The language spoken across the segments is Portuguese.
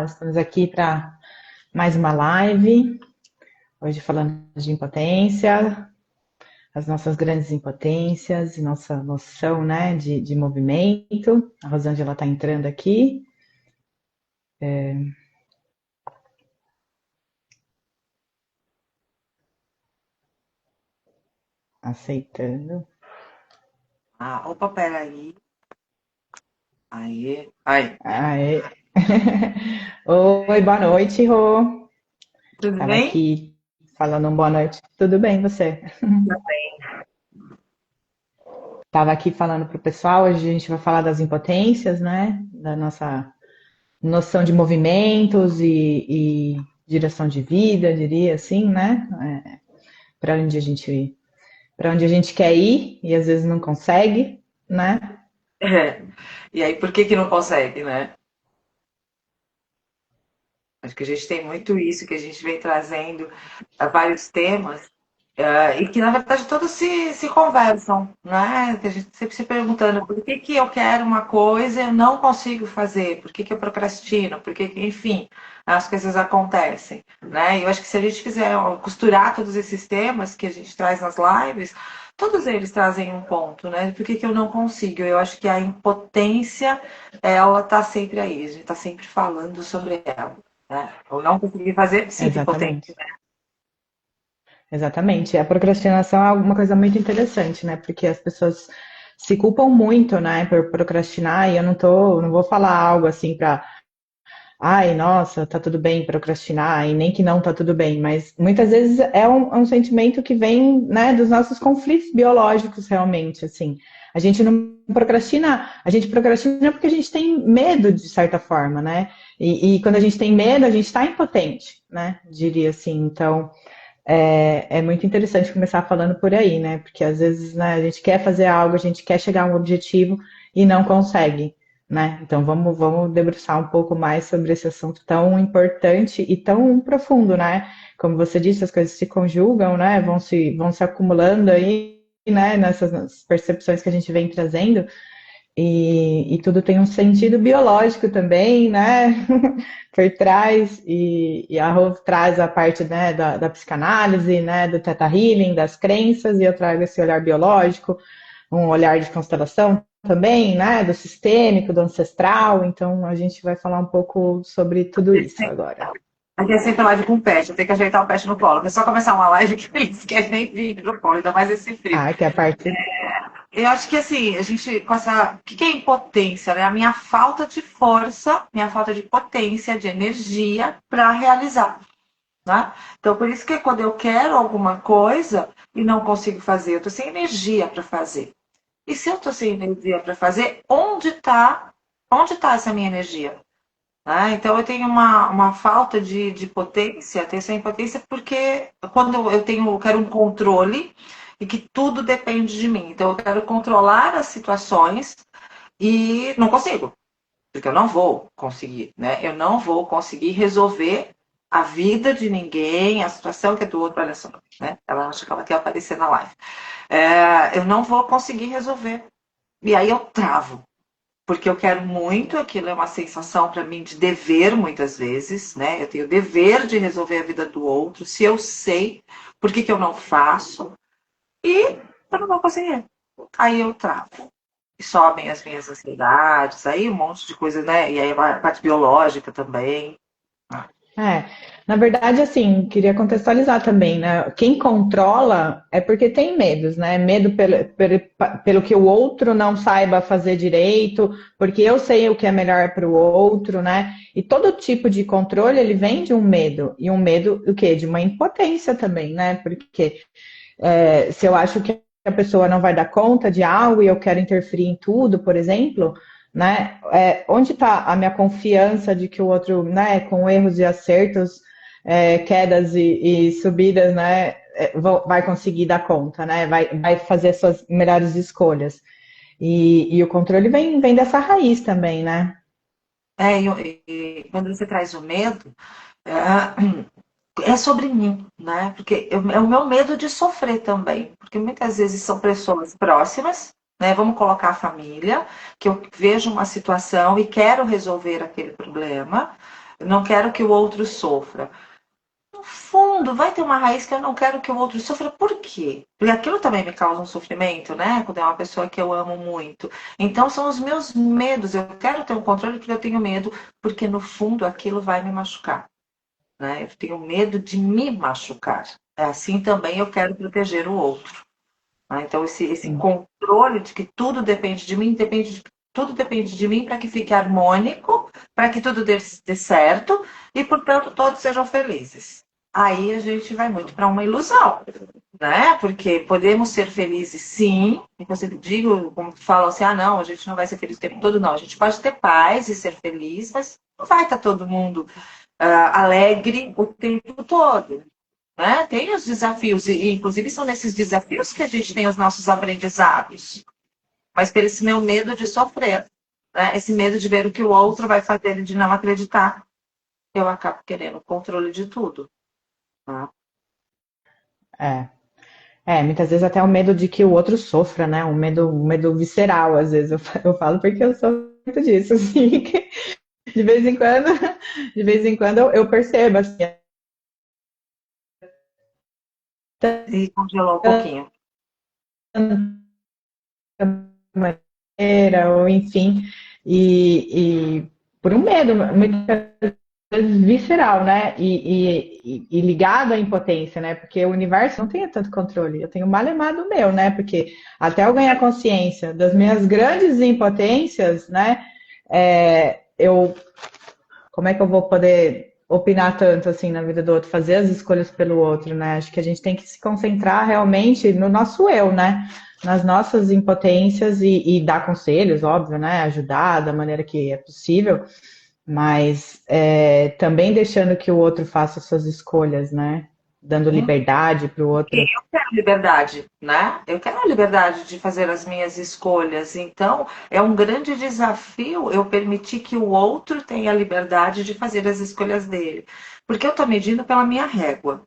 Estamos aqui para mais uma live. Hoje falando de impotência, as nossas grandes impotências e nossa noção, né, de movimento. A Rosângela está entrando aqui. Aceitando. Opa, peraí. Aí. Aê. Oi, boa noite, Rô. Tudo Estava bem? aqui falando um boa noite. Tudo bem, você? Tudo bem. Estava aqui falando para o pessoal, hoje a gente vai falar das impotências, né? Da nossa noção de movimentos e direção de vida, diria assim, né? Para onde a gente quer ir e às vezes não consegue, né? É. E aí, por que que não consegue, né? Acho que a gente tem muito isso, que a gente vem trazendo vários temas, e que, na verdade, todos se conversam, né? Que a gente sempre se perguntando por que que eu quero uma coisa e eu não consigo fazer, por que que eu procrastino, por que que, enfim, as coisas acontecem, né? E eu acho que se a gente fizer costurar todos esses temas que a gente traz nas lives, todos eles trazem um ponto, né? Por que que eu não consigo? Eu acho que a impotência, ela tá sempre aí, a gente tá sempre falando sobre ela, né? Eu não consegui fazer, me sinto impotente, Exatamente. né? Exatamente. A procrastinação é uma coisa muito interessante, né? Porque as pessoas se culpam muito, né, por procrastinar, e eu não vou falar algo assim para ai, nossa, tá tudo bem procrastinar, e nem que não tá tudo bem, mas muitas vezes é um sentimento que vem, né, dos nossos conflitos biológicos, realmente, assim. A gente não procrastina, a gente procrastina porque a gente tem medo, de certa forma, né? E quando a gente tem medo, a gente está impotente, né? Diria assim. Então, é muito interessante começar falando por aí, né? Porque às vezes, né, a gente quer fazer algo, a gente quer chegar a um objetivo e não consegue, né? Então vamos debruçar um pouco mais sobre esse assunto tão importante e tão profundo, né? Como você disse, as coisas se conjugam, né? Vão se acumulando aí, né? Nessas percepções que a gente vem trazendo. E tudo tem um sentido biológico também, né? Por trás, e a Rose traz a parte, né, da psicanálise, né, do Theta Healing, das crenças, e eu trago esse olhar biológico, um olhar de constelação também, né, do sistêmico, do ancestral. Então a gente vai falar um pouco sobre tudo isso agora. Aqui é sempre live com o pet, eu tenho que ajeitar o pet no colo. É só começar uma live que eles querem nem vir no colo, ainda mais esse frio. Ah, que é a parte. Eu acho que assim, a gente com essa. O que que é impotência, né? A minha falta de força, minha falta de potência, de energia para realizar, né? Então, por isso que quando eu quero alguma coisa e não consigo fazer, eu tô sem energia para fazer. E se eu tô sem energia para fazer, onde tá essa minha energia? Né? Então eu tenho uma falta de potência, tenho essa impotência porque quando eu quero um controle e que tudo depende de mim. Então eu quero controlar as situações e não consigo, porque eu não vou conseguir, né? Eu não vou conseguir resolver a vida de ninguém, a situação que é do outro, olha só, né? Ela acha que ela quer aparecer na live. Eu não vou conseguir resolver. E aí eu travo porque eu quero muito, aquilo é uma sensação para mim de dever muitas vezes, né? Eu tenho o dever de resolver a vida do outro, se eu sei por que que eu não faço, e eu não vou conseguir. Aí eu travo. E sobem as minhas ansiedades, aí um monte de coisa, né? E aí a parte biológica também. É, na verdade, assim, queria contextualizar também, né? Quem controla é porque tem medos, né? Medo pelo que o outro não saiba fazer direito, porque eu sei o que é melhor para o outro, né? E todo tipo de controle, ele vem de um medo. E um medo, o quê? De uma impotência também, né? Porque se eu acho que a pessoa não vai dar conta de algo e eu quero interferir em tudo, por exemplo, né? Onde está a minha confiança de que o outro, né, com erros e acertos, quedas e subidas, né, vai conseguir dar conta, né? Vai fazer as suas melhores escolhas. E o controle vem dessa raiz também, né? E quando você traz o medo, é sobre mim, né? Porque é o meu medo de sofrer também, porque muitas vezes são pessoas próximas, né? Vamos colocar a família, que eu vejo uma situação e quero resolver aquele problema, Eu não quero que o outro sofra. No fundo, vai ter uma raiz que eu não quero que o outro sofra. Por quê? Porque aquilo também me causa um sofrimento, né? Quando é uma pessoa que eu amo muito. Então, são os meus medos. Eu quero ter um controle porque eu tenho medo, porque no fundo aquilo vai me machucar, né? Eu tenho medo de me machucar. É assim também eu quero proteger o outro. Né? Então, esse Sim. controle de que tudo depende de mim, tudo depende de mim para que fique harmônico, para que tudo dê certo e, portanto, todos sejam felizes. Aí a gente vai muito para uma ilusão, né? Porque podemos ser felizes sim, e você digo, como falam assim, ah, não, a gente não vai ser feliz o tempo todo, não. A gente pode ter paz e ser feliz, mas não vai estar todo mundo alegre o tempo todo. Né? Tem os desafios, e inclusive são nesses desafios que a gente tem os nossos aprendizados. Mas por esse meu medo de sofrer, né? Esse medo de ver o que o outro vai fazer e de não acreditar, eu acabo querendo o controle de tudo. Tá? É. Muitas vezes até o medo de que o outro sofra, né? Um medo visceral, às vezes. Eu falo porque eu sou muito disso, assim, que de vez em quando, de vez em quando eu percebo, assim, E congelou um pouquinho. maneira, ou enfim, e por um medo, muitas vezes visceral, né? E ligado à impotência, né? Porque o universo não tem tanto controle. Eu tenho mal do meu, né? Porque até eu ganhar consciência das minhas grandes impotências, né? Eu, como é que eu vou poder opinar tanto assim na vida do outro, fazer as escolhas pelo outro, né? Acho que a gente tem que se concentrar realmente no nosso eu, né? Nas nossas impotências e dar conselhos, óbvio, né? Ajudar da maneira que é possível, mas também deixando que o outro faça suas escolhas, né? Dando liberdade para o Porque outro. eu quero liberdade, né? Eu quero a liberdade de fazer as minhas escolhas. Então, é um grande desafio eu permitir que o outro tenha a liberdade de fazer as escolhas dele. Porque eu estou medindo pela minha régua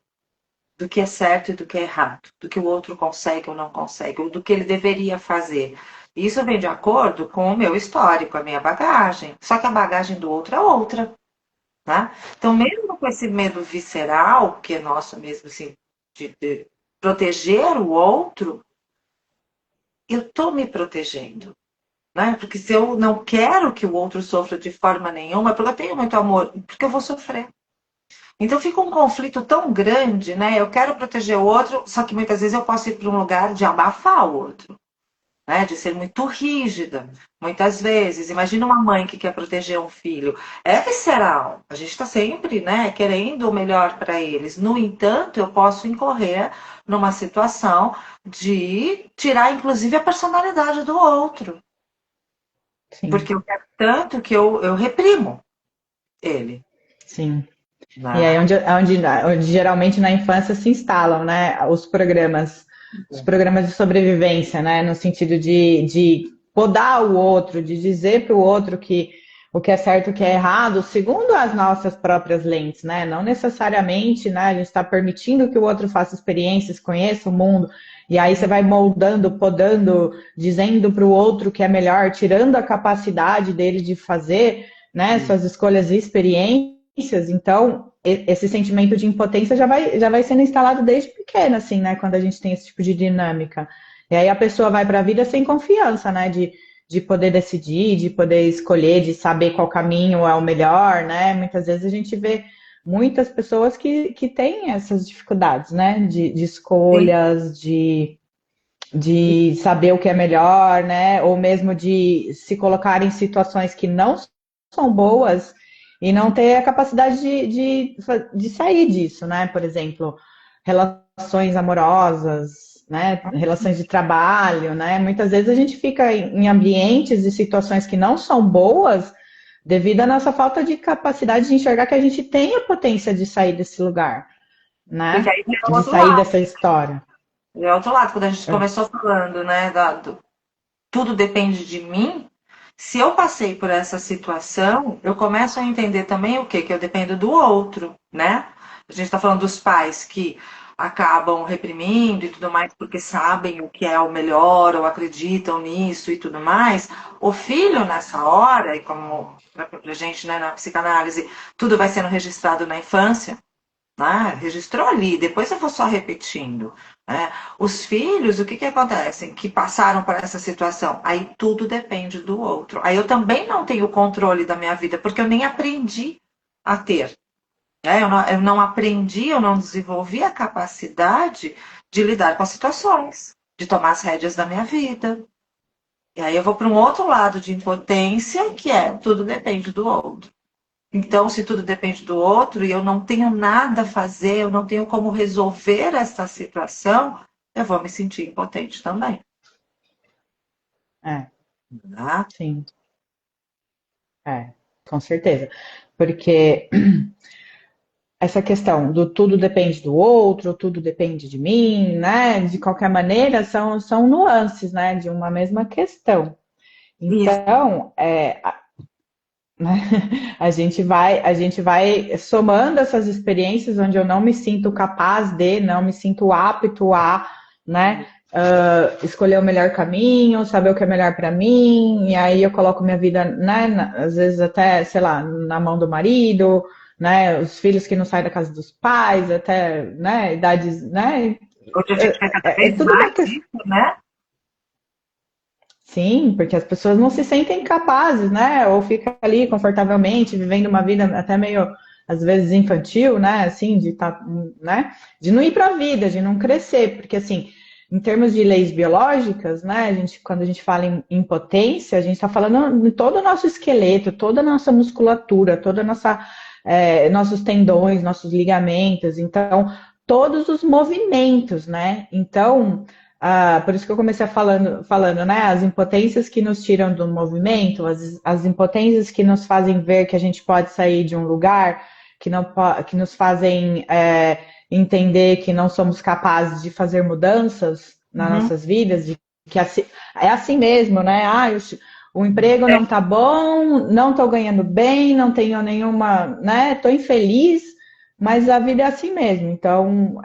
do que é certo e do que é errado, do que o outro consegue ou não consegue, ou do que ele deveria fazer. Isso vem de acordo com o meu histórico, a minha bagagem. Só que a bagagem do outro é outra. Tá? Então, mesmo com esse medo visceral, que é nosso mesmo, assim, de proteger o outro, eu estou me protegendo. Né? Porque se eu não quero que o outro sofra de forma nenhuma, é porque eu tenho muito amor, porque eu vou sofrer. Então fica um conflito tão grande, né? Eu quero proteger o outro, só que muitas vezes eu posso ir para um lugar de abafar o outro. Né, de ser muito rígida, muitas vezes. Imagina uma mãe que quer proteger um filho. É visceral. A gente está sempre, né, querendo o melhor para eles. No entanto, eu posso incorrer numa situação de tirar, inclusive, a personalidade do outro. Sim, Porque eu quero tanto que eu reprimo ele. sim. E aí Né? onde geralmente na infância se instalam, né, os programas de sobrevivência, né, no sentido de podar o outro, de dizer para o outro que o que é certo e o que é errado, segundo as nossas próprias lentes, né, não necessariamente, né, a gente está permitindo que o outro faça experiências, conheça o mundo, e aí você vai moldando, podando, dizendo para o outro que é melhor, tirando a capacidade dele de fazer, né, suas escolhas e experiências. Então, esse sentimento de impotência já vai sendo instalado desde pequena, assim, né? Quando a gente tem esse tipo de dinâmica. E aí a pessoa vai para a vida sem confiança, né? De poder decidir, de poder escolher, de saber qual caminho é o melhor, né? Muitas vezes a gente vê muitas pessoas que têm essas dificuldades, né? De Sim. escolhas, de saber o que é melhor, né? Ou mesmo de se colocar em situações que não são boas e não ter a capacidade de sair disso, né? Por exemplo, relações amorosas, né? Relações de trabalho, né? Muitas vezes a gente fica em ambientes e situações que não são boas devido à nossa falta de capacidade de enxergar que a gente tem a potência de sair desse lugar, Porque né? aí tem o De outro sair lado. dessa história. Tem o outro lado, quando a gente começou falando, né, tudo depende de mim. Se eu passei por essa situação, eu começo a entender também o quê? Que eu dependo do outro, né? A gente está falando dos pais que acabam reprimindo e tudo mais porque sabem o que é o melhor ou acreditam nisso e tudo mais, o filho nessa hora, e como pra gente, né, na psicanálise, tudo vai sendo registrado na infância, né? Registrou ali, depois eu vou só repetindo. Né? Os filhos, o que que acontece? Que passaram por essa situação. Aí tudo depende do outro. Aí eu também não tenho controle da minha vida, porque eu nem aprendi a ter. Né? Eu não aprendi, eu não desenvolvi a capacidade de lidar com as situações, de tomar as rédeas da minha vida. E aí eu vou para um outro lado de impotência, que é tudo depende do outro. Então, se tudo depende do outro e eu não tenho nada a fazer, eu não tenho como resolver essa situação, eu vou me sentir impotente também. É, Né? sim, com certeza. Porque essa questão do tudo depende do outro, tudo depende de mim, né? De qualquer maneira, são nuances, né? De uma mesma questão. Isso. Então, né? A gente vai somando essas experiências onde eu não me sinto capaz de, não me sinto apto a, né, escolher o melhor caminho, saber o que é melhor para mim, e aí eu coloco minha vida, né, às vezes até, sei lá, na mão do marido, né, os filhos que não saem da casa dos pais, até, né, idades, né, Hoje a gente vê cada é vez tudo uma mais questão. isso, né? Sim, porque as pessoas não se sentem capazes, né? Ou fica ali confortavelmente, vivendo uma vida até meio, às vezes, infantil, né? Assim, de tá, né? De não ir para a vida, de não crescer, porque assim, em termos de leis biológicas, né? Quando a gente fala em impotência, a gente está falando em todo o nosso esqueleto, toda a nossa musculatura, toda a nossa, nossos tendões, nossos ligamentos, então todos os movimentos, né? Então por isso que eu comecei falando, né? As impotências que nos tiram do movimento, as impotências que nos fazem ver que a gente pode sair de um lugar, que nos fazem entender que não somos capazes de fazer mudanças nas Uhum. nossas vidas, que é assim mesmo, né? O emprego não tá bom, não estou ganhando bem, não tenho nenhuma, né? Estou infeliz. Mas a vida é assim mesmo, então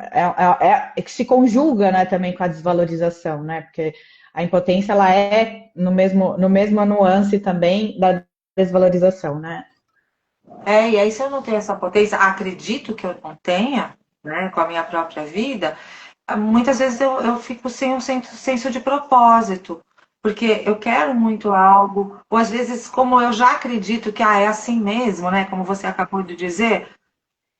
é que se conjuga, né, também com a desvalorização, né? Porque a impotência ela é no mesmo nuance também da desvalorização, né? E aí se eu não tenho essa potência, acredito que eu não tenha, né, com a minha própria vida, muitas vezes eu fico sem um senso de propósito, porque eu quero muito algo, ou às vezes, como eu já acredito que é assim mesmo, né? Como você acabou de dizer,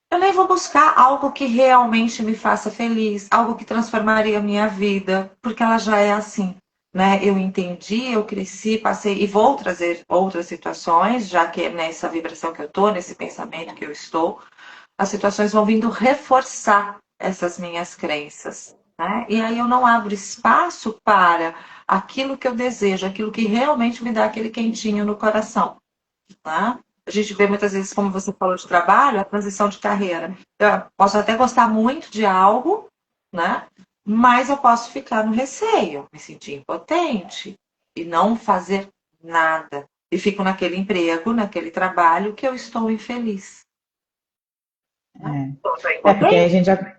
eu nem vou buscar algo que realmente me faça feliz, algo que transformaria a minha vida, porque ela já é assim. Né? Eu entendi, eu cresci, passei e vou trazer outras situações, já que é nessa vibração que eu estou, nesse pensamento que eu estou, as situações vão vindo reforçar essas minhas crenças. Né? E aí eu não abro espaço para aquilo que eu desejo, aquilo que realmente me dá aquele quentinho no coração. Né? A gente vê muitas vezes, como você falou de trabalho, a transição de carreira. Eu posso até gostar muito de algo, né? Mas eu posso ficar no receio, me sentir impotente e não fazer nada. E fico naquele emprego, naquele trabalho que eu estou infeliz. Estou Porque aí a impotente. gente já.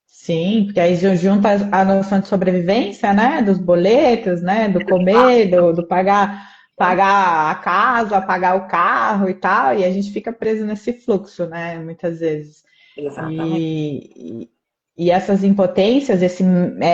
Sim, porque aí junta a noção de sobrevivência, né? Dos boletos, né? Do comer, do pagar a casa, pagar o carro e tal, e a gente fica preso nesse fluxo, né? Muitas vezes. Exatamente. E essas impotências,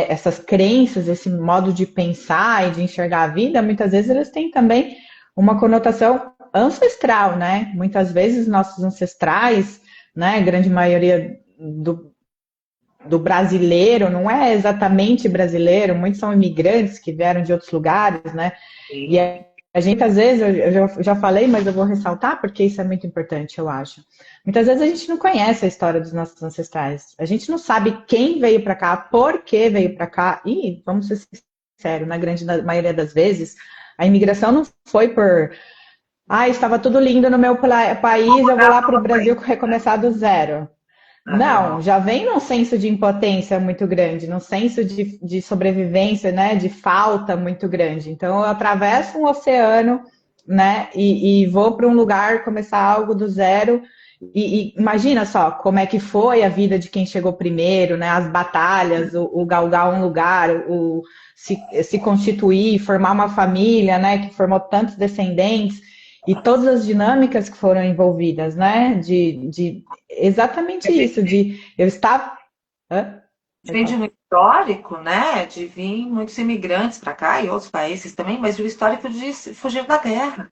essas crenças, esse modo de pensar e de enxergar a vida, muitas vezes eles têm também uma conotação ancestral, né? Muitas vezes nossos ancestrais, né? Grande maioria do brasileiro, não é exatamente brasileiro, muitos são imigrantes que vieram de outros lugares, né? E a gente, às vezes, eu já falei, mas eu vou ressaltar porque isso é muito importante, eu acho. Muitas vezes a gente não conhece a história dos nossos ancestrais. A gente não sabe quem veio para cá, por que veio para cá. E, vamos ser sinceros, na grande maioria das vezes, a imigração não foi por. Estava tudo lindo no meu país, eu vou lá para o Brasil recomeçar do zero. Não, já vem num senso de impotência muito grande, num senso de sobrevivência, né, de falta muito grande. Então, eu atravesso um oceano, né, e vou para um lugar, começar algo do zero, E imagina só como é que foi a vida de quem chegou primeiro, né? As batalhas, o galgar um lugar, se constituir, formar uma família, né? Que formou tantos descendentes e todas as dinâmicas que foram envolvidas, né? De exatamente isso, de eu estava. Hã? Pode Vem de falar. um histórico, né, de vir muitos imigrantes para cá e outros países também, mas o histórico de fugir da guerra,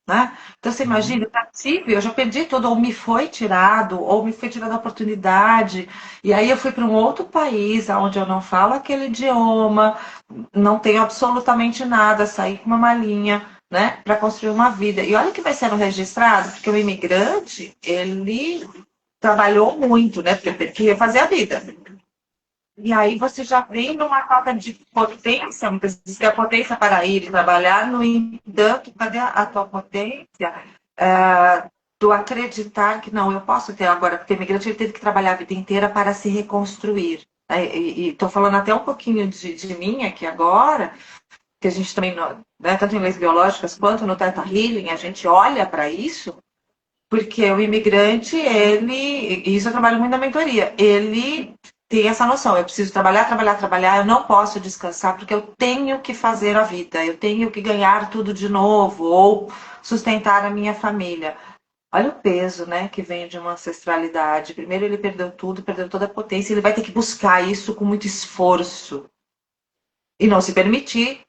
né? Então você imagina, Uhum. eu já tive, eu já perdi tudo, ou me foi tirado, ou me foi tirada a oportunidade, e aí eu fui para um outro país, onde eu não falo aquele idioma, não tenho absolutamente nada, saí com uma malinha, né, para construir uma vida. E olha que vai sendo registrado, porque o imigrante, ele trabalhou muito, né, porque queria fazer a vida. E aí você já vem numa falta de potência, muitas vezes que a potência para ir e trabalhar, no entanto, cadê a tua potência? Do acreditar que não, eu posso ter agora, porque o imigrante ele teve que trabalhar a vida inteira para se reconstruir. E estou falando até um pouquinho de mim aqui agora, que a gente também, né, tanto em leis biológicas quanto no Theta Healing, a gente olha para isso, porque o imigrante, e isso eu trabalho muito na mentoria, ele tem essa noção, eu preciso trabalhar, trabalhar, trabalhar, eu não posso descansar porque eu tenho que fazer a vida, eu tenho que ganhar tudo de novo ou sustentar a minha família. Olha o peso, né, que vem de uma ancestralidade. Primeiro ele perdeu tudo, perdeu toda a potência, ele vai ter que buscar isso com muito esforço e não se permitir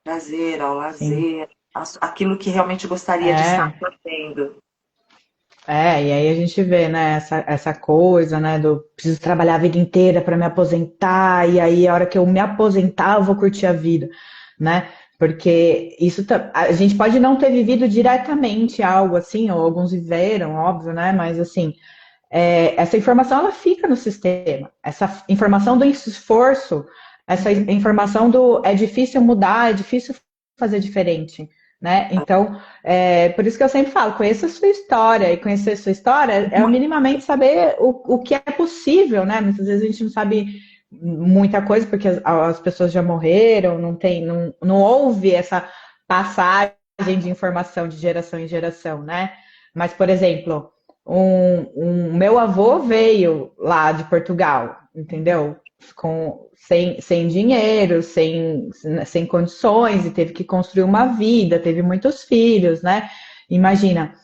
prazer ao Sim. lazer, aquilo que realmente gostaria de estar É. fazendo. E aí a gente vê, né, essa coisa, né, do preciso trabalhar a vida inteira para me aposentar, e aí a hora que eu me aposentar eu vou curtir a vida, né? Porque isso a gente pode não ter vivido diretamente algo assim, ou alguns viveram, óbvio, né? Mas assim, essa informação ela fica no sistema, essa informação do esforço, essa informação do é difícil mudar, é difícil fazer diferente, né? Então, por isso que eu sempre falo, conheça a sua história, e conhecer a sua história é minimamente saber o que é possível, né? Muitas vezes a gente não sabe muita coisa, porque as pessoas já morreram, não houve essa passagem de informação de geração em geração, né? Mas, por exemplo, meu avô veio lá de Portugal, entendeu? Sem dinheiro, sem condições, e teve que construir uma vida, teve muitos filhos, né? Imagina,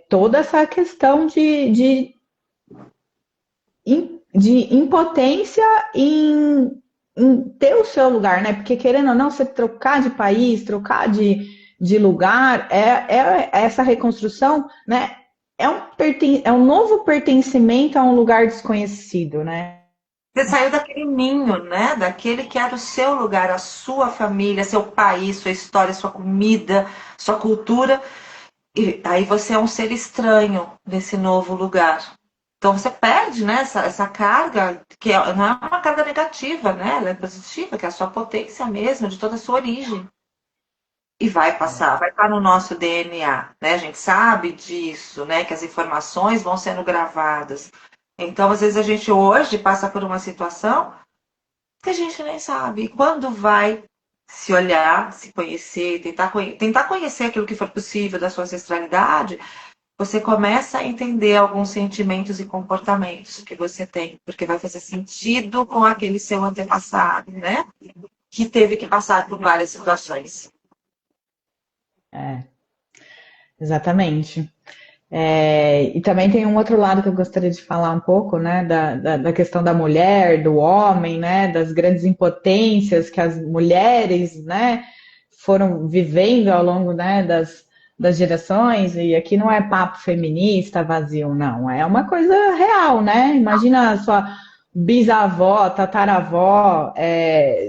toda essa questão de impotência em ter o seu lugar, né? Porque querendo ou não, você trocar de país, trocar de lugar, é essa reconstrução, né? É um novo pertencimento a um lugar desconhecido, né? Você saiu daquele ninho, né? Daquele que era o seu lugar, a sua família, seu país, sua história, sua comida, sua cultura. E aí você é um ser estranho nesse novo lugar. Então você perde, né, essa carga, que não é uma carga negativa, né? Ela é positiva, que é a sua potência mesmo, de toda a sua origem. E vai passar, vai estar no nosso DNA, né? A gente sabe disso, né? Que as informações vão sendo gravadas. Então, às vezes, a gente hoje passa por uma situação que a gente nem sabe. E quando vai se olhar, se conhecer, tentar conhecer aquilo que for possível da sua ancestralidade, você começa a entender alguns sentimentos e comportamentos que você tem, porque vai fazer sentido com aquele seu antepassado, né? Que teve que passar por várias situações. É, exatamente. E também tem um outro lado que eu gostaria de falar um pouco, né, da questão da mulher, do homem, né, das grandes impotências que as mulheres, né, foram vivendo ao longo, né, das gerações, e aqui não é papo feminista vazio, não, é uma coisa real, né? Imagina a sua bisavó, tataravó,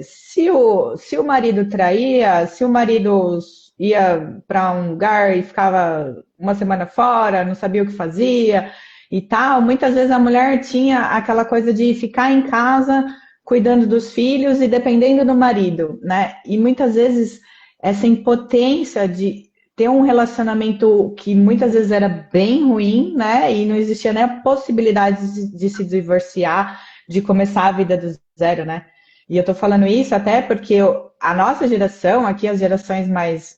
se o marido traía, se o marido ia para um lugar e ficava uma semana fora, não sabia o que fazia e tal, muitas vezes a mulher tinha aquela coisa de ficar em casa cuidando dos filhos e dependendo do marido, né? E muitas vezes essa impotência de ter um relacionamento que muitas vezes era bem ruim, né? E não existia nem a possibilidade de se divorciar, de começar a vida do zero, né? E eu tô falando isso até porque a nossa geração, aqui as gerações mais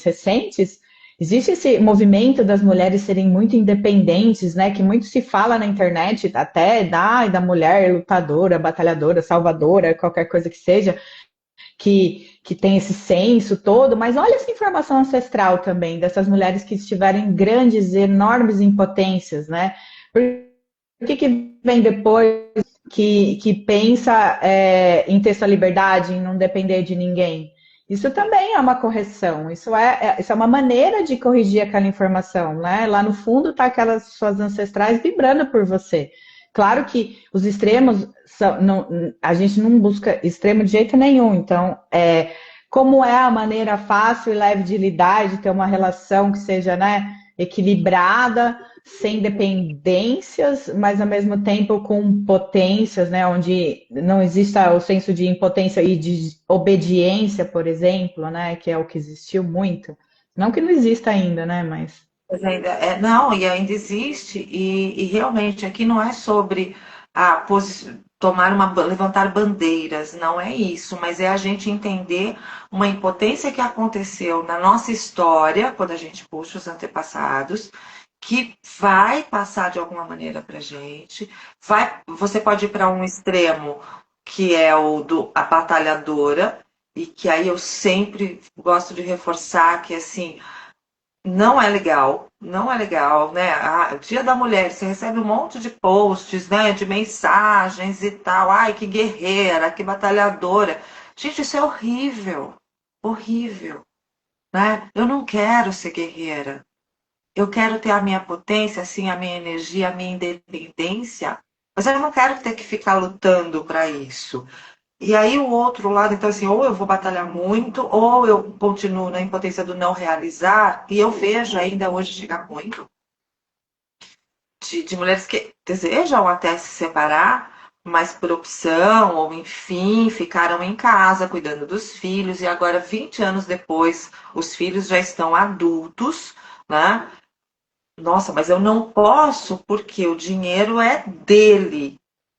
recentes, Existe esse movimento das mulheres serem muito independentes, né? Que muito se fala na internet, até da mulher lutadora, batalhadora, salvadora, qualquer coisa que seja, que tem esse senso todo, mas olha essa informação ancestral também, dessas mulheres que estiveram em grandes, enormes impotências, né? Por que vem depois que pensa em ter sua liberdade, em não depender de ninguém? Isso também é uma correção, isso é uma maneira de corrigir aquela informação, né? Lá no fundo tá aquelas suas ancestrais vibrando por você. Claro que os extremos, a gente não busca extremo de jeito nenhum, então, como é a maneira fácil e leve de lidar, de ter uma relação que seja, né, equilibrada, sem dependências, mas ao mesmo tempo com potências, né, onde não exista o senso de impotência e de obediência, por exemplo, né, que é o que existiu muito. Não que não exista ainda, né, mas... Mas ainda, não, e ainda existe, e realmente aqui não é sobre levantar bandeiras, não é isso, mas é a gente entender uma impotência que aconteceu na nossa história, quando a gente puxa os antepassados, que vai passar de alguma maneira para a gente. Você pode ir para um extremo, que é o do a batalhadora, e que aí eu sempre gosto de reforçar que assim não é legal, não é legal, né? Dia da Mulher, você recebe um monte de posts, né? De mensagens e tal. Ai, que guerreira, que batalhadora. Gente, isso é horrível, horrível, né? Eu não quero ser guerreira. Eu quero ter a minha potência, assim, a minha energia, a minha independência, mas eu não quero ter que ficar lutando para isso. E aí o outro lado, então assim, ou eu vou batalhar muito, ou eu continuo na impotência do não realizar, e eu vejo ainda hoje chegar muito de mulheres que desejam até se separar, mas por opção, ou enfim, ficaram em casa cuidando dos filhos, e agora, 20 anos depois, os filhos já estão adultos, né? Nossa, mas eu não posso porque o dinheiro é dele,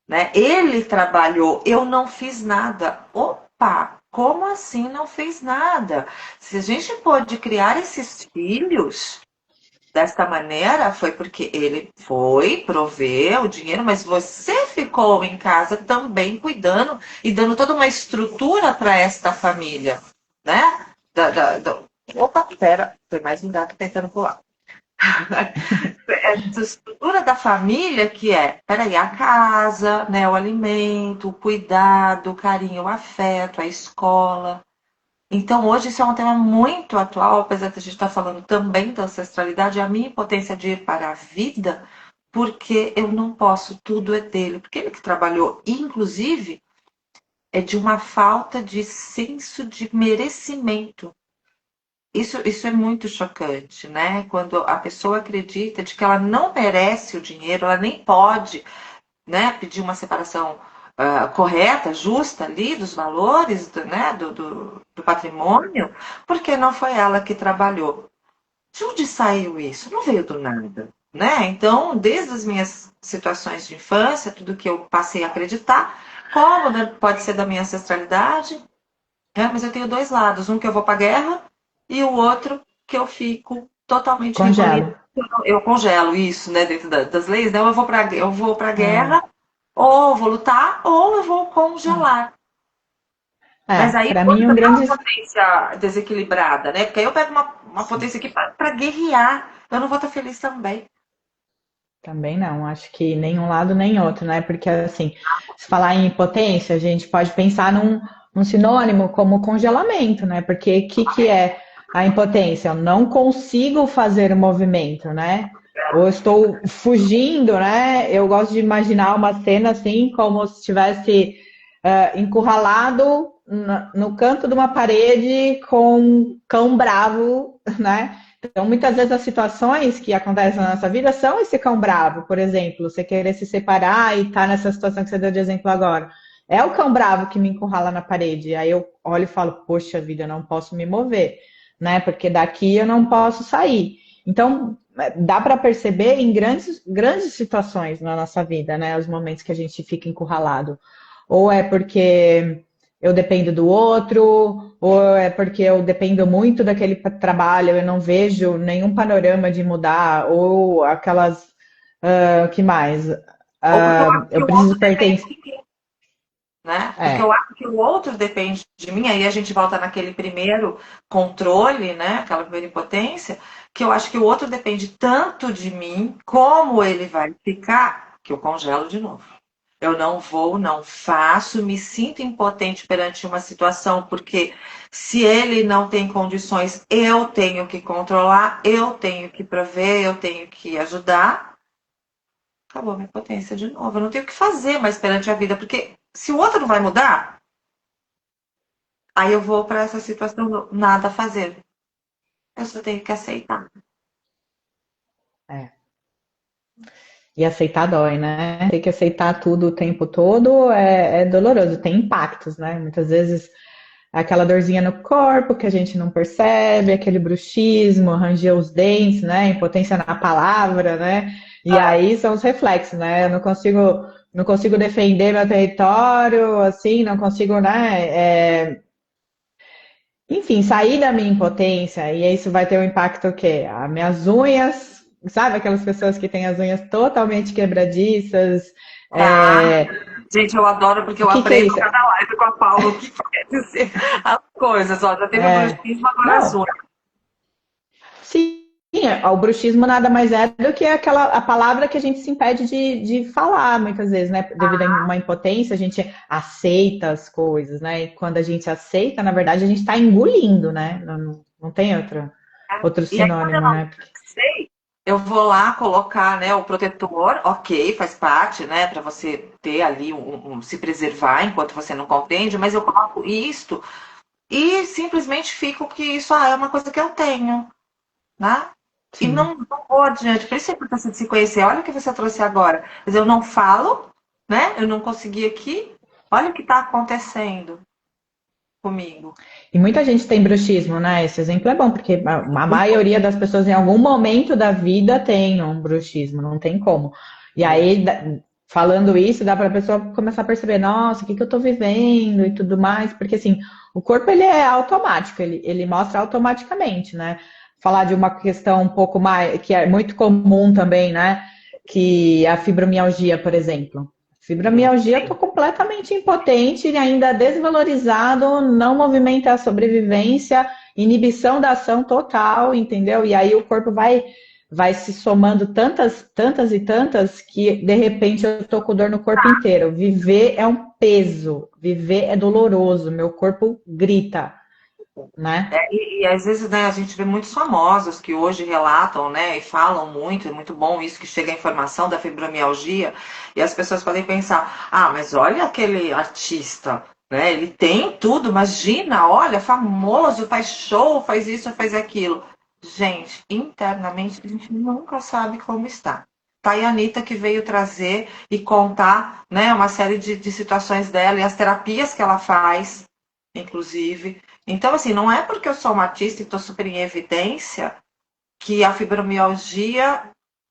né? Ele trabalhou, eu não fiz nada. Opa, como assim não fez nada? Se a gente pôde criar esses filhos desta maneira, foi porque ele foi prover o dinheiro, mas você ficou em casa também cuidando e dando toda uma estrutura para esta família, né? Opa, pera, foi mais um gato tentando pular. Essa estrutura da família que peraí, a casa, né, o alimento, o cuidado, o carinho, o afeto, a escola. Então, hoje isso é um tema muito atual, apesar de a gente estar falando também da ancestralidade, a minha impotência de ir para a vida, porque eu não posso, tudo é dele, porque ele que trabalhou, inclusive, é de uma falta de senso de merecimento. Isso é muito chocante, né? Quando a pessoa acredita de que ela não merece o dinheiro, ela nem pode, né, pedir uma separação correta, justa ali dos valores, né, do patrimônio, porque não foi ela que trabalhou. De onde saiu isso? Não veio do nada, né? Então, desde as minhas situações de infância, tudo que eu passei a acreditar, como pode ser da minha ancestralidade, né? Mas eu tenho dois lados, um que eu vou para a guerra e o outro que eu fico totalmente Congelo. recolhida. Eu congelo isso, né, dentro das leis. Então eu vou para a guerra, ou eu vou lutar, ou eu vou congelar. Mas aí Para mim pode um dar uma grande... potência desequilibrada, né? Porque aí eu pego uma potência aqui para guerrear. Eu não vou estar feliz também. Também não, acho que nem um lado nem outro, né? Porque, assim, se falar em impotência, a gente pode pensar num sinônimo como congelamento, né? Porque o que é a impotência? Eu não consigo fazer o movimento, né? Ou eu estou fugindo, né? Eu gosto de imaginar uma cena assim, como se estivesse encurralado no canto de uma parede com um cão bravo, né? Então, muitas vezes as situações que acontecem na nossa vida são esse cão bravo, por exemplo, você querer se separar e estar nessa situação que você deu de exemplo agora. É o cão bravo que me encurrala na parede. Aí eu olho e falo, poxa vida, eu não posso me mover, né? Porque daqui eu não posso sair. Então, dá para perceber em grandes situações na nossa vida, né? Os momentos que a gente fica encurralado. Ou é porque eu dependo do outro, ou é porque eu dependo muito daquele trabalho, eu não vejo nenhum panorama de mudar, ou aquelas, que mais? Ou porque eu acho que Eu o outro preciso depende pertencer. de mim, né? Porque eu É, acho que o outro depende de mim, aí a gente volta naquele primeiro controle, né? Aquela primeira impotência, que eu acho que o outro depende tanto de mim, como ele vai ficar, que eu congelo de novo. Eu não vou, não faço, me sinto impotente perante uma situação, porque se ele não tem condições, eu tenho que controlar, eu tenho que prover, eu tenho que ajudar. Acabou a minha potência de novo. Eu não tenho o que fazer mais perante a vida, porque se o outro não vai mudar, aí eu vou para essa situação do nada a fazer. Eu só tenho que aceitar. é. E aceitar dói, né? Ter que aceitar tudo o tempo todo é doloroso, tem impactos, né? Muitas vezes aquela dorzinha no corpo que a gente não percebe, aquele bruxismo, ranger os dentes, né? Impotência na palavra, né? E aí são os reflexos, né? Eu não consigo defender meu território, assim, não consigo, né? Enfim, sair da minha impotência, e isso vai ter um impacto o quê? As minhas unhas, sabe? Aquelas pessoas que têm as unhas totalmente quebradiças. Ah, É, gente, eu adoro porque o eu que que é aprendo isso? cada live com a Paula o que quer dizer as coisas. Ó, já teve o É, bruxismo, agora as não, unhas. sim, o bruxismo nada mais é do que a palavra que a gente se impede de falar muitas vezes, né? Devido a uma impotência, a gente aceita as coisas, né? E quando a gente aceita, na verdade, a gente está engolindo, né? Não tem outro E aí, quando eu sinônimo, não né? sei, eu vou lá colocar, né, o protetor, ok, faz parte, né, para você ter ali se preservar enquanto você não compreende, mas eu coloco isto e simplesmente fico que isso é uma coisa que eu tenho, né? E Sim. não vou adiante. Por isso é importante se conhecer. Olha o que você trouxe agora. Quer dizer, eu não falo, né? Eu não consegui aqui. Olha o que está acontecendo comigo. E muita gente tem bruxismo, né? Esse exemplo é bom, porque a maioria das pessoas em algum momento da vida tem um bruxismo, não tem como. E aí, falando isso, dá para a pessoa começar a perceber, nossa, o que que eu estou vivendo e tudo mais, porque assim, o corpo ele é automático, ele mostra automaticamente, né? Falar de uma questão um pouco mais, que é muito comum também, né? Que a fibromialgia, por exemplo. Fibromialgia, eu tô completamente impotente, ainda desvalorizado, não movimenta a sobrevivência, inibição da ação total, entendeu? E aí o corpo vai se somando tantas e tantas que de repente eu tô com dor no corpo inteiro. Viver é um peso, viver é doloroso, meu corpo grita, né? E às vezes, né, a gente vê muitos famosos que hoje relatam, né, e falam muito, é muito bom isso que chega a informação da fibromialgia, e as pessoas podem pensar, ah, mas olha aquele artista, né, ele tem tudo, imagina, olha, famoso, faz show, faz isso, faz aquilo. Gente, internamente a gente nunca sabe como está. Tá aí a Anitta que veio trazer e contar, né, uma série de situações dela e as terapias que ela faz, inclusive. Então, assim, não é porque eu sou uma artista e estou super em evidência que a fibromialgia,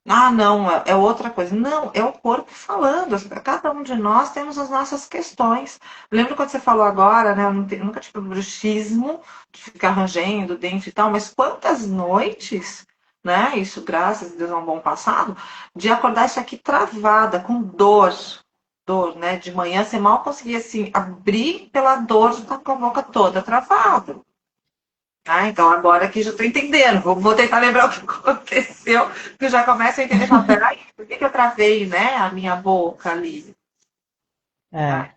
ah, não, é outra coisa. Não, é o corpo falando. Cada um de nós temos as nossas questões. Lembra quando você falou agora, né? Eu nunca tive bruxismo, de ficar rangendo o dente e tal, mas quantas noites, né? Isso, graças a Deus, é um bom passado, de acordar isso aqui travada, com dor, né? De manhã você mal conseguia assim abrir pela dor de estar com a boca toda travada. Ah, então agora que já estou entendendo. Vou tentar lembrar o que aconteceu, que eu já começo a entender. Falo, peraí, por que eu travei, né, a minha boca ali? Ah,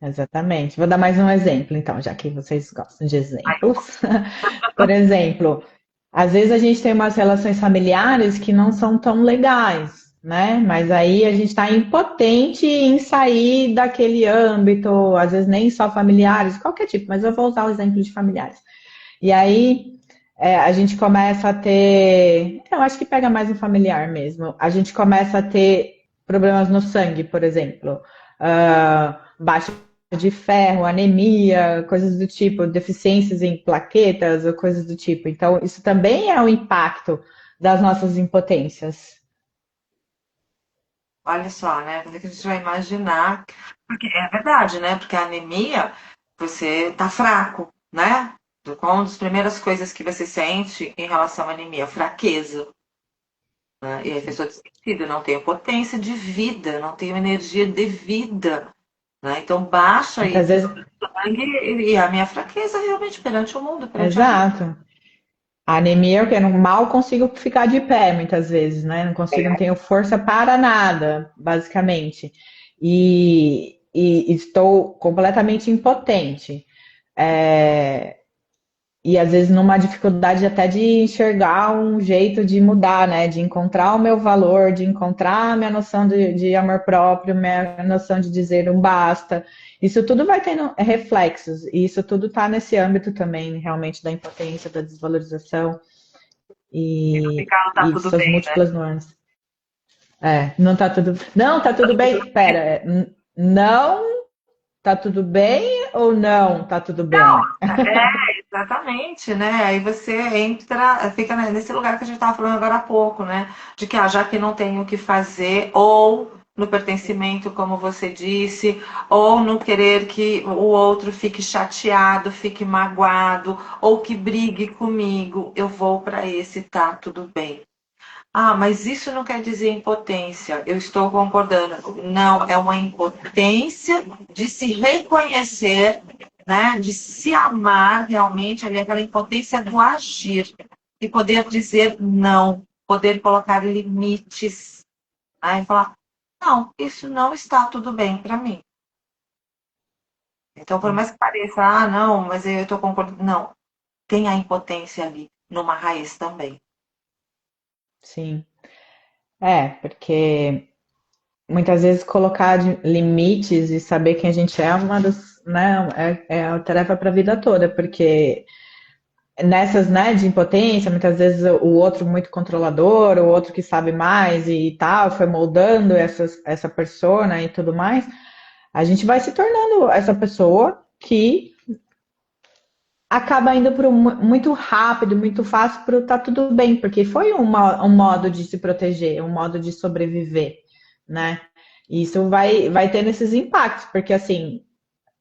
É, exatamente. Vou dar mais um exemplo, então, já que vocês gostam de aí eu exemplos. Por exemplo, às vezes a gente tem umas relações familiares que não são tão legais, né? Mas aí a gente está impotente em sair daquele âmbito, às vezes nem só familiares, qualquer tipo, mas eu vou usar o exemplo de familiares. E aí a gente começa a ter, eu acho que pega mais no familiar mesmo, a gente começa a ter problemas no sangue, por exemplo, baixa de ferro, anemia, coisas do tipo, deficiências em plaquetas ou coisas do tipo. Então, isso também é um impacto das nossas impotências. olha só, né? Quando é que a gente vai imaginar? Porque é verdade, né? Porque a anemia você tá fraco, né? Uma das primeiras coisas que você sente em relação à anemia, fraqueza. Né? E aí a pessoa diz, não tenho potência de vida, não tenho energia de vida. Né? Então baixa aí Muitas vezes, sangue e a minha fraqueza realmente perante o mundo, perante a vida. exato. A anemia é o que eu mal consigo ficar de pé, muitas vezes, né? Não consigo, não tenho força para nada, basicamente. E estou completamente impotente. É, e às vezes numa dificuldade até de enxergar um jeito de mudar, né? De encontrar o meu valor, de encontrar a minha noção de amor próprio, minha noção de dizer um basta. Isso tudo vai tendo reflexos, e isso tudo está nesse âmbito também, realmente, da impotência, da desvalorização Ficar não tá e de tudo suas bem, né? múltiplas nuances. É, não tá tudo. Não, tá tudo bem. Pera, não tá tudo bem ou não tá tudo bem? Exatamente, né? Aí você entra, fica nesse lugar que a gente estava falando agora há pouco, né? De que já que não tem o que fazer, ou no pertencimento, como você disse, ou no querer que o outro fique chateado, fique magoado, ou que brigue comigo, eu vou para esse, tá tudo bem. Ah, mas isso não quer dizer impotência. Eu estou concordando. Não, é uma impotência de se reconhecer, né? De se amar realmente, ali, aquela impotência do agir, de poder dizer não, poder colocar limites, né? E falar, não, isso não está tudo bem para mim. Então, por mais que pareça, ah, não, mas eu estou concordando. Não, tem a impotência ali, numa raiz também. Sim. É, porque muitas vezes colocar limites e saber quem a gente é uma das, né, é a tarefa para a vida toda, porque nessas, né, de impotência, muitas vezes o outro muito controlador, o outro que sabe mais e tal, foi moldando essa persona e tudo mais, a gente vai se tornando essa pessoa que acaba indo para muito rápido, muito fácil para o tá tudo bem, porque foi um modo de se proteger, um modo de sobreviver, né? E isso vai tendo esses impactos, porque assim,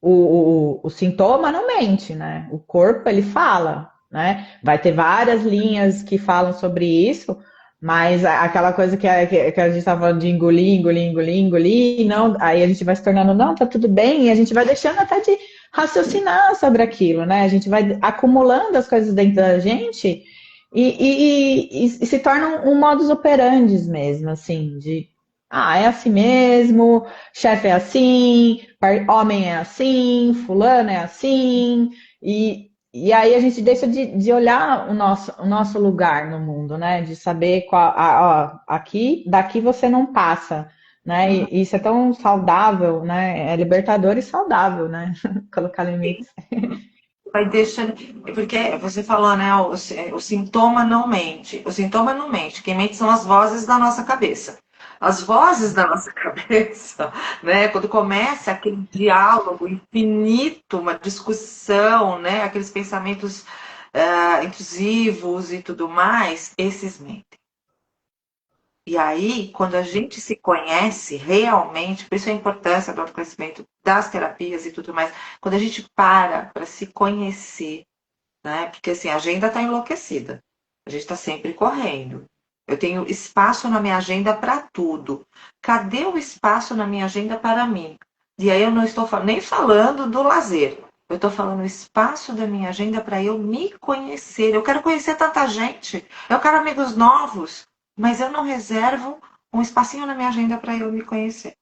o sintoma não mente, né? O corpo ele fala, né? Vai ter várias linhas que falam sobre isso, mas aquela coisa que a gente estava falando de engolir, engolir, engolir, engolir, não, aí a gente vai se tornando, não, tá tudo bem, e a gente vai deixando até de raciocinar sobre aquilo, né? A gente vai acumulando as coisas dentro da gente e se torna um modus operandi mesmo, assim, de é assim mesmo, chefe é assim, homem é assim, fulano é assim, e aí a gente deixa de olhar o nosso lugar no mundo, né? De saber aqui, daqui você não passa, né? E isso é tão saudável, né? É libertador e saudável, né? Colocar limites. Vai deixando. Porque você falou, né? O sintoma não mente. O sintoma não mente. Quem mente são as vozes da nossa cabeça. As vozes da nossa cabeça, né? Quando começa aquele diálogo infinito, uma discussão, né? Aqueles pensamentos intrusivos e tudo mais, esses mentem. E aí, quando a gente se conhece realmente, por isso a importância do autoconhecimento das terapias e tudo mais, quando a gente para se conhecer, né? Porque assim, a agenda está enlouquecida. A gente está sempre correndo. Eu tenho espaço na minha agenda para tudo. Cadê o espaço na minha agenda para mim? E aí eu não estou nem falando do lazer. Eu estou falando espaço da minha agenda para eu me conhecer. Eu quero conhecer tanta gente. Eu quero amigos novos. Mas eu não reservo um espacinho na minha agenda para eu me conhecer.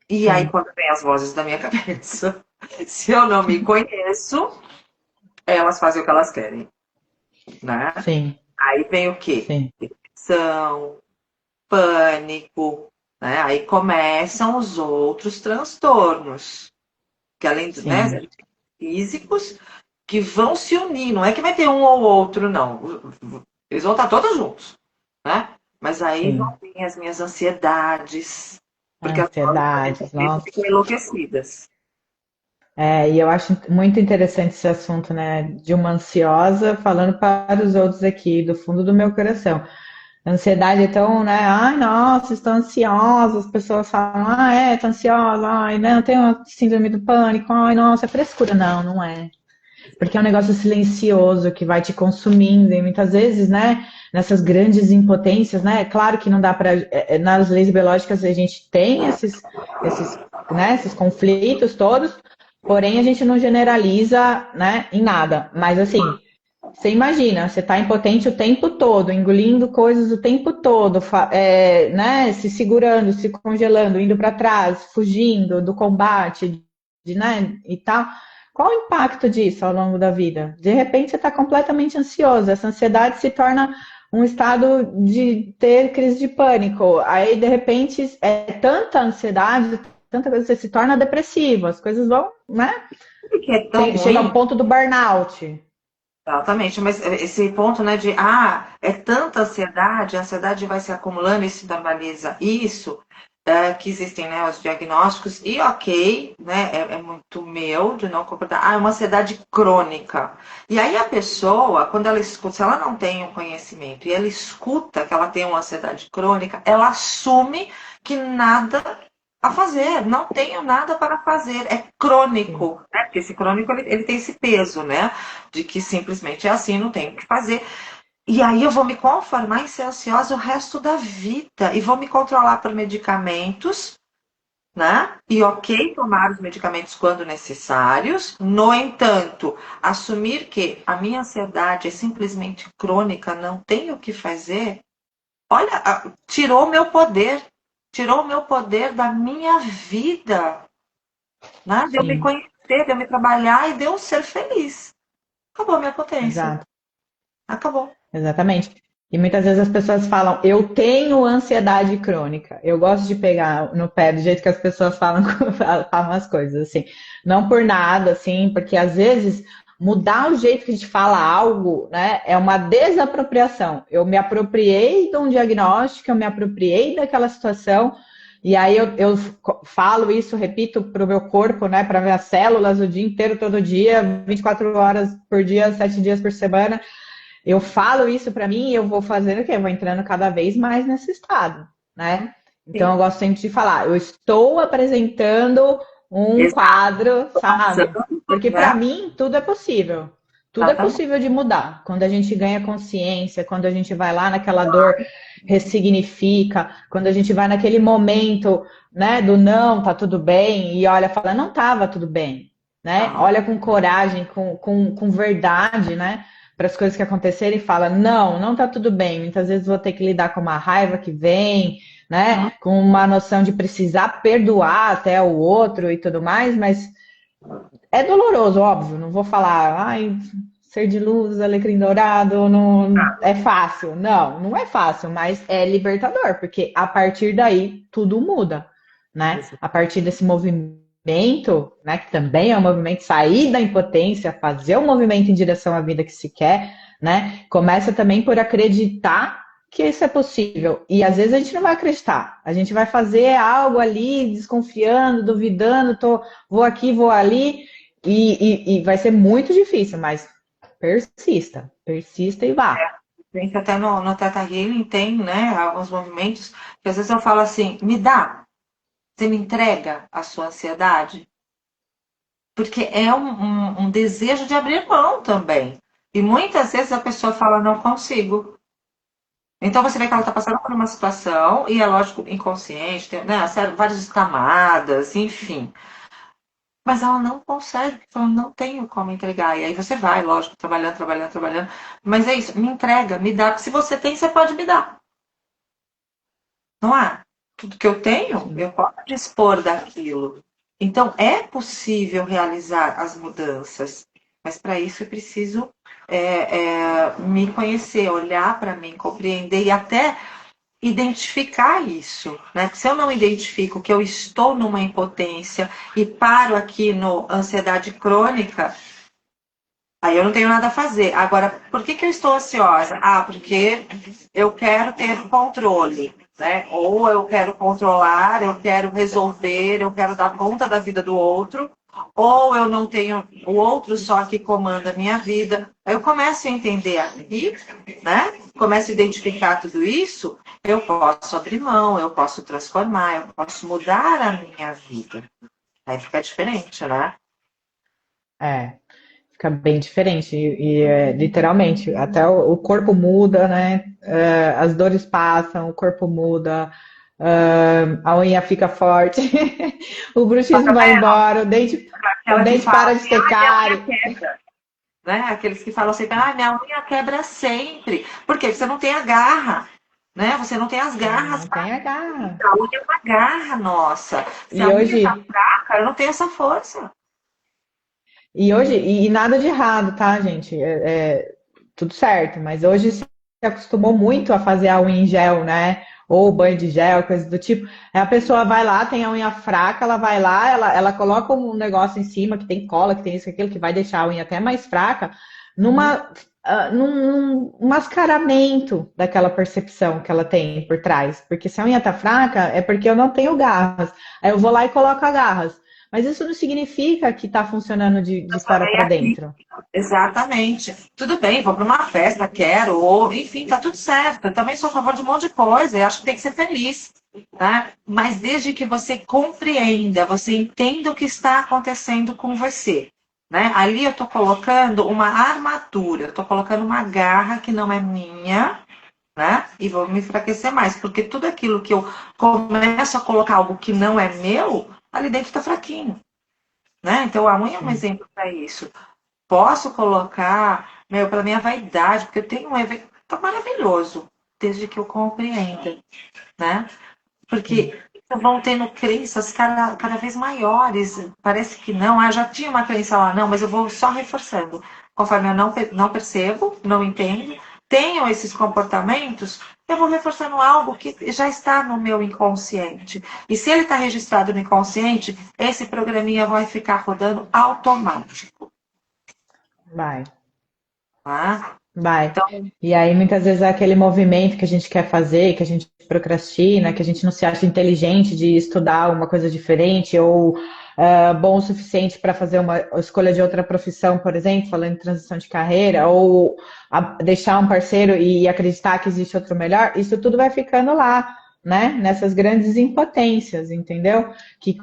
E aí, Sim, quando vem as vozes da minha cabeça, se eu não me conheço, elas fazem o que elas querem, né? sim, Aí vem o quê? sim, Depressão, pânico, né? Aí começam os outros transtornos, que além dos, sim, né, físicos, que vão se unir. Não é que vai ter um ou outro, não. Eles vão estar todos juntos, né? Mas aí sim. vão vir as minhas ansiedades, porque as vozes da minha Ansiedades, cabeça nossa. ficam enlouquecidas. E eu acho muito interessante esse assunto, né? De uma ansiosa falando para os outros aqui, do fundo do meu coração. Ansiedade é tão, né? Ai, nossa, estou ansiosa. As pessoas falam, tô ansiosa. Ai, não, eu tenho síndrome do pânico. Ai, nossa, é frescura. Não, não é. Porque é um negócio silencioso que vai te consumindo. E muitas vezes, né, nessas grandes impotências, né? Claro que não dá para. Nas leis biológicas a gente tem esses, né, esses conflitos todos, porém a gente não generaliza, né, em nada. Mas assim. Você imagina, você está impotente o tempo todo, engolindo coisas o tempo todo, né, se segurando, se congelando, indo para trás, fugindo do combate, né, e tal. Qual o impacto disso ao longo da vida? De repente você está completamente ansioso, essa ansiedade se torna um estado de ter crise de pânico. Aí, de repente, é tanta ansiedade, tanta coisa, você se torna depressivo, as coisas vão, né? Que é tão Chega ruim. ao ponto do burnout. Exatamente, mas esse ponto, né, de é tanta ansiedade, a ansiedade vai se acumulando e se normaliza isso, que existem, né, os diagnósticos, e ok, né, é muito meu de não concordar, é uma ansiedade crônica. E aí a pessoa, quando ela escuta, se ela não tem um conhecimento e ela escuta que ela tem uma ansiedade crônica, ela assume que nada a fazer, não tenho nada para fazer, é Sim. crônico, né? Porque esse crônico ele tem esse peso, né? De que simplesmente é assim, não tenho o que fazer. E aí eu vou me conformar em ser ansiosa o resto da vida e vou me controlar por medicamentos, né? E ok, tomar os medicamentos quando necessários. No entanto, assumir que a minha ansiedade é simplesmente crônica, não tenho o que fazer, olha, tirou o meu poder da minha vida, né? De eu me Sim, conhecer, de eu me trabalhar e de eu ser feliz. Acabou a minha potência. exato, Acabou. exatamente. E muitas vezes as pessoas falam, eu tenho ansiedade crônica. Eu gosto de pegar no pé do jeito que as pessoas falam, falam as coisas, assim. Não por nada, assim, porque às vezes mudar o jeito que a gente fala algo, né, é uma desapropriação. Eu me apropriei de um diagnóstico, eu me apropriei daquela situação, e aí eu falo isso, repito para o meu corpo, né, para minhas células o dia inteiro, todo dia, 24 horas por dia, 7 dias por semana. Eu falo isso para mim e eu vou fazendo o quê? Eu vou entrando cada vez mais nesse estado, né? Então Sim. eu gosto sempre de falar, eu estou apresentando um quadro, sabe? Exato, Porque para né? mim tudo é possível. Tudo é Exatamente. possível de mudar. Quando a gente ganha consciência, quando a gente vai lá naquela dor, ressignifica, quando a gente vai naquele momento, né, do não, tá tudo bem, e olha, fala, não tava tudo bem, né? Tá. Olha com coragem, com verdade, né? Para as coisas que acontecerem e fala: não, não tá tudo bem. Muitas vezes vou ter que lidar com uma raiva que vem, né? Uhum. Com uma noção de precisar perdoar até o outro e tudo mais, mas é doloroso, óbvio. Não vou falar, ai, ser de luz, alecrim dourado, não é fácil. Não, não é fácil, mas é libertador, porque a partir daí tudo muda, né? A partir desse movimento, né, que também é um movimento, sair da impotência, fazer um movimento em direção à vida que se quer, né? Começa também por acreditar que isso é possível. E às vezes a gente não vai acreditar. A gente vai fazer algo ali, desconfiando, duvidando, vou aqui, vou ali, e vai ser muito difícil, mas persista e vá. Tem até no Teta Healing tem, né, alguns movimentos que às vezes eu falo assim, me dá, você me entrega a sua ansiedade, porque é um desejo de abrir mão também. E muitas vezes a pessoa fala, não consigo. Então você vê que ela está passando por uma situação, e é lógico, inconsciente, tem, né, várias camadas, enfim. Mas ela não consegue, porque ela não tem como entregar. E aí você vai, lógico, trabalhando, trabalhando, trabalhando. Mas é isso, me entrega, me dá. Porque se você tem, você pode me dar. Não é? Tudo que eu tenho, Sim, eu posso dispor daquilo. Então é possível realizar as mudanças. Mas para isso eu preciso me conhecer, olhar para mim, compreender e até identificar isso, né? Porque se eu não identifico que eu estou numa impotência e paro aqui no ansiedade crônica, aí eu não tenho nada a fazer. Agora, por que eu estou ansiosa? Ah, porque eu quero ter controle, né? Ou eu quero controlar, eu quero resolver, eu quero dar conta da vida do outro. ou eu não tenho o outro só que comanda a minha vida. Aí eu começo a entender aqui, né? Começo a identificar tudo isso, eu posso abrir mão, eu posso transformar, eu posso mudar a minha vida. Aí fica diferente, né? É, fica bem diferente. Literalmente, até o corpo muda, né? As dores passam, o corpo muda, a unha fica forte, o Tá bruxismo vai vendo? embora, o Aquela que dente fala para de assim, ter ah, minha unha cárie. quebra. Né? Aqueles que falam sempre, ah, minha unha quebra sempre. Por quê? Porque você não tem a garra, né? Você não tem as garras Não para tem a garra. a unha é uma garra nossa. Se a E unha tá hoje, fraca, eu não tenho essa força. e nada de errado, tá, gente? Tudo certo, mas hoje se acostumou muito a fazer a unha em gel, né? Ou banho de gel, coisa do tipo. Aí a pessoa vai lá, tem a unha fraca, ela vai lá, ela coloca um negócio em cima que tem cola, que tem isso, aquilo, que vai deixar a unha até mais fraca, num mascaramento daquela percepção que ela tem por trás. Porque se a unha tá fraca, é porque eu não tenho garras. Aí eu vou lá e coloco as garras. Mas isso não significa que tá funcionando de Eu fora falei para aqui. dentro. Exatamente. Tudo bem, vou para uma festa, quero, ou enfim, tá tudo certo. Eu também sou a favor de um monte de coisa, eu acho que tem que ser feliz, tá? Mas desde que você compreenda, você entenda o que está acontecendo com você, né? Ali eu estou colocando uma armadura, eu estou colocando uma garra que não é minha, né? E vou me enfraquecer mais, porque tudo aquilo que eu começo a colocar algo que não é meu, ali dentro está fraquinho, né? Então a unha é um Sim. exemplo para isso. Posso colocar, meu, para minha vaidade, porque eu tenho um evento maravilhoso, desde que eu compreenda, né? Sim. Porque vão tendo crenças cada vez maiores. Parece que não, ah, já tinha uma crença lá, não, mas eu vou só reforçando. Conforme eu não percebo, não entendo, tenho esses comportamentos, eu vou reforçando algo que já está no meu inconsciente. E se ele está registrado no inconsciente, esse programinha vai ficar rodando automático. Vai. Tá? Vai. Então, E aí, muitas vezes, é aquele movimento que a gente quer fazer, que a gente procrastina, que a gente não se acha inteligente de estudar uma coisa diferente, ou bom o suficiente para fazer uma escolha de outra profissão, por exemplo, falando em transição de carreira, ou deixar um parceiro e acreditar que existe outro melhor, isso tudo vai ficando lá, né? Nessas grandes impotências, entendeu? Que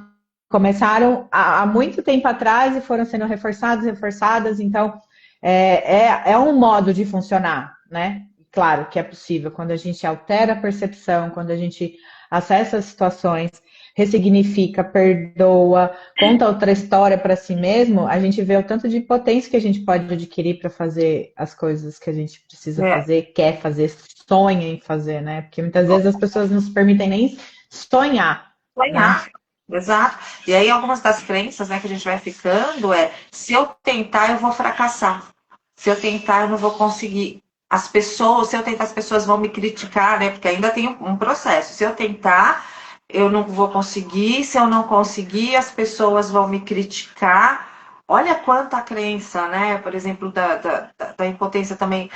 começaram há muito tempo atrás e foram sendo reforçadas, reforçadas, então é um modo de funcionar, né? Claro que é possível quando a gente altera a percepção, quando a gente acessa as situações, ressignifica, perdoa, conta outra história para si mesmo, a gente vê o tanto de potência que a gente pode adquirir para fazer as coisas que a gente precisa é, fazer, quer fazer, sonha em fazer, né? Porque muitas vezes as pessoas não se permitem nem sonhar, né? sonhar. Exato. E aí, algumas das crenças, né, que a gente vai ficando é: se eu tentar, eu vou fracassar. Se eu tentar, eu não vou conseguir. As pessoas, se eu tentar, as pessoas vão me criticar, né? Porque ainda tem um processo. Se eu tentar, eu não vou conseguir. Se eu não conseguir, as pessoas vão me criticar. Olha quanta crença, né? Por exemplo, da impotência também.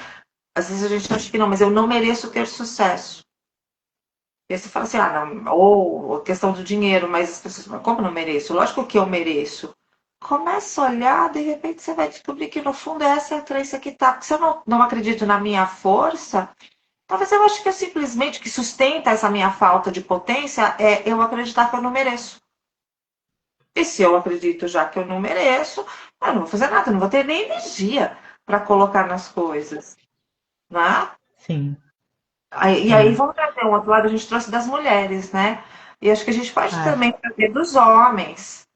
Às vezes a gente acha que não, mas eu não mereço ter sucesso. E aí você fala assim, ah, não, ou questão do dinheiro, mas as pessoas falam, como não mereço? Lógico que eu mereço. Começa a olhar, de repente você vai descobrir que no fundo essa é a crença que tá. Porque se eu não acredito na minha força, talvez eu acho que é simplesmente que sustenta essa minha falta de potência é eu acreditar que eu não mereço. E se eu acredito já que eu não mereço, eu não vou fazer nada, eu não vou ter nem energia para colocar nas coisas, né? Sim, E aí sim. vamos trazer um outro lado, a gente trouxe das mulheres, né? E acho que a gente pode Ah, também trazer dos homens,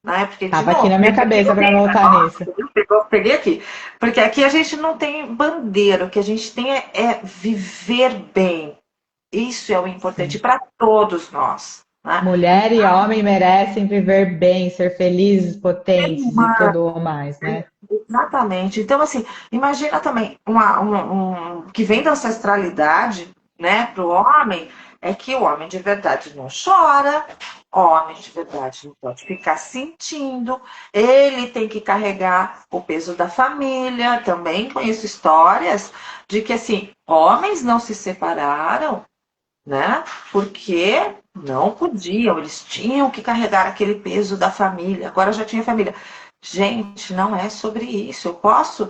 né? Porque, de tava aqui novo, na minha cabeça para voltar nisso. peguei aqui. Porque aqui a gente não tem bandeira, o que a gente tem é viver bem. Isso é o importante Sim. para todos nós, né? Mulher e homem merecem viver bem, ser felizes, potentes e Uma- tudo o mais, né? Exatamente. Então, assim, imagina também que vem da ancestralidade, né, para o homem, é que o homem de verdade não chora, o homem de verdade não pode ficar sentindo, ele tem que carregar o peso da família. Também conheço histórias de que, assim, homens não se separaram, né, porque Não podiam, eles tinham que carregar aquele peso da família. Agora já tinha família. Gente, não é sobre isso. Eu posso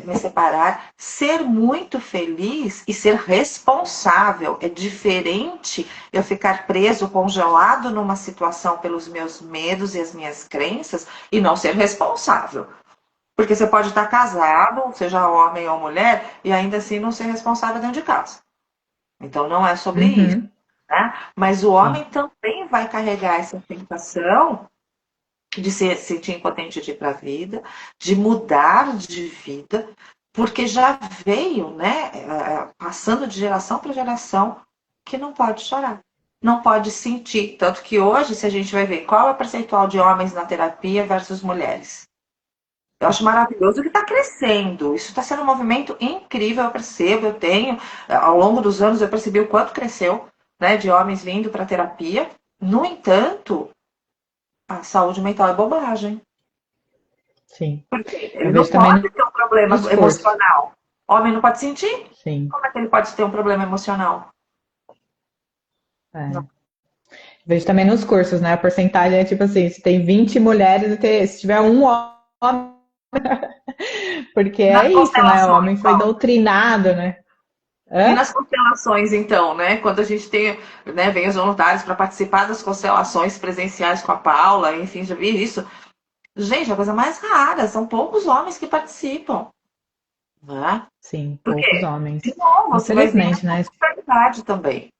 me separar, ser muito feliz e ser responsável. É diferente eu ficar preso, congelado numa situação pelos meus medos e as minhas crenças e não ser responsável. Porque você pode estar casado, seja homem ou mulher, e ainda assim não ser responsável dentro de casa. Então não é sobre isso. Uhum, Né? Mas o sim. homem também vai carregar essa tentação de se sentir impotente de ir para a vida, de mudar de vida, porque já veio, né, passando de geração para geração, que não pode chorar, não pode sentir. Tanto que hoje, se a gente vai ver qual é o percentual de homens na terapia versus mulheres. Eu acho maravilhoso que está crescendo. Isso está sendo um movimento incrível, eu percebo, eu tenho. Ao longo dos anos eu percebi o quanto cresceu, né, de homens vindo para terapia. No entanto, a saúde mental é bobagem. Sim. Porque Eu ele não vejo também pode ter um problema nos cursos. emocional. Homem não pode sentir? Sim. Como é que ele pode ter um problema emocional? Não. É. Vejo também nos cursos, né? A porcentagem é tipo assim, se tem 20 mulheres, se tiver um homem, porque é Nas isso, né? O constelações, homem foi Paulo. doutrinado, né? E Hã? nas constelações, então, né? Quando a gente tem, né, vem os voluntários para participar das constelações presenciais com a Paula, enfim, já vi isso. Gente, é a coisa mais rara, são poucos homens que participam. Né? Sim, poucos Porque, homens. de novo, você vai vir Infelizmente, essa né? responsabilidade também.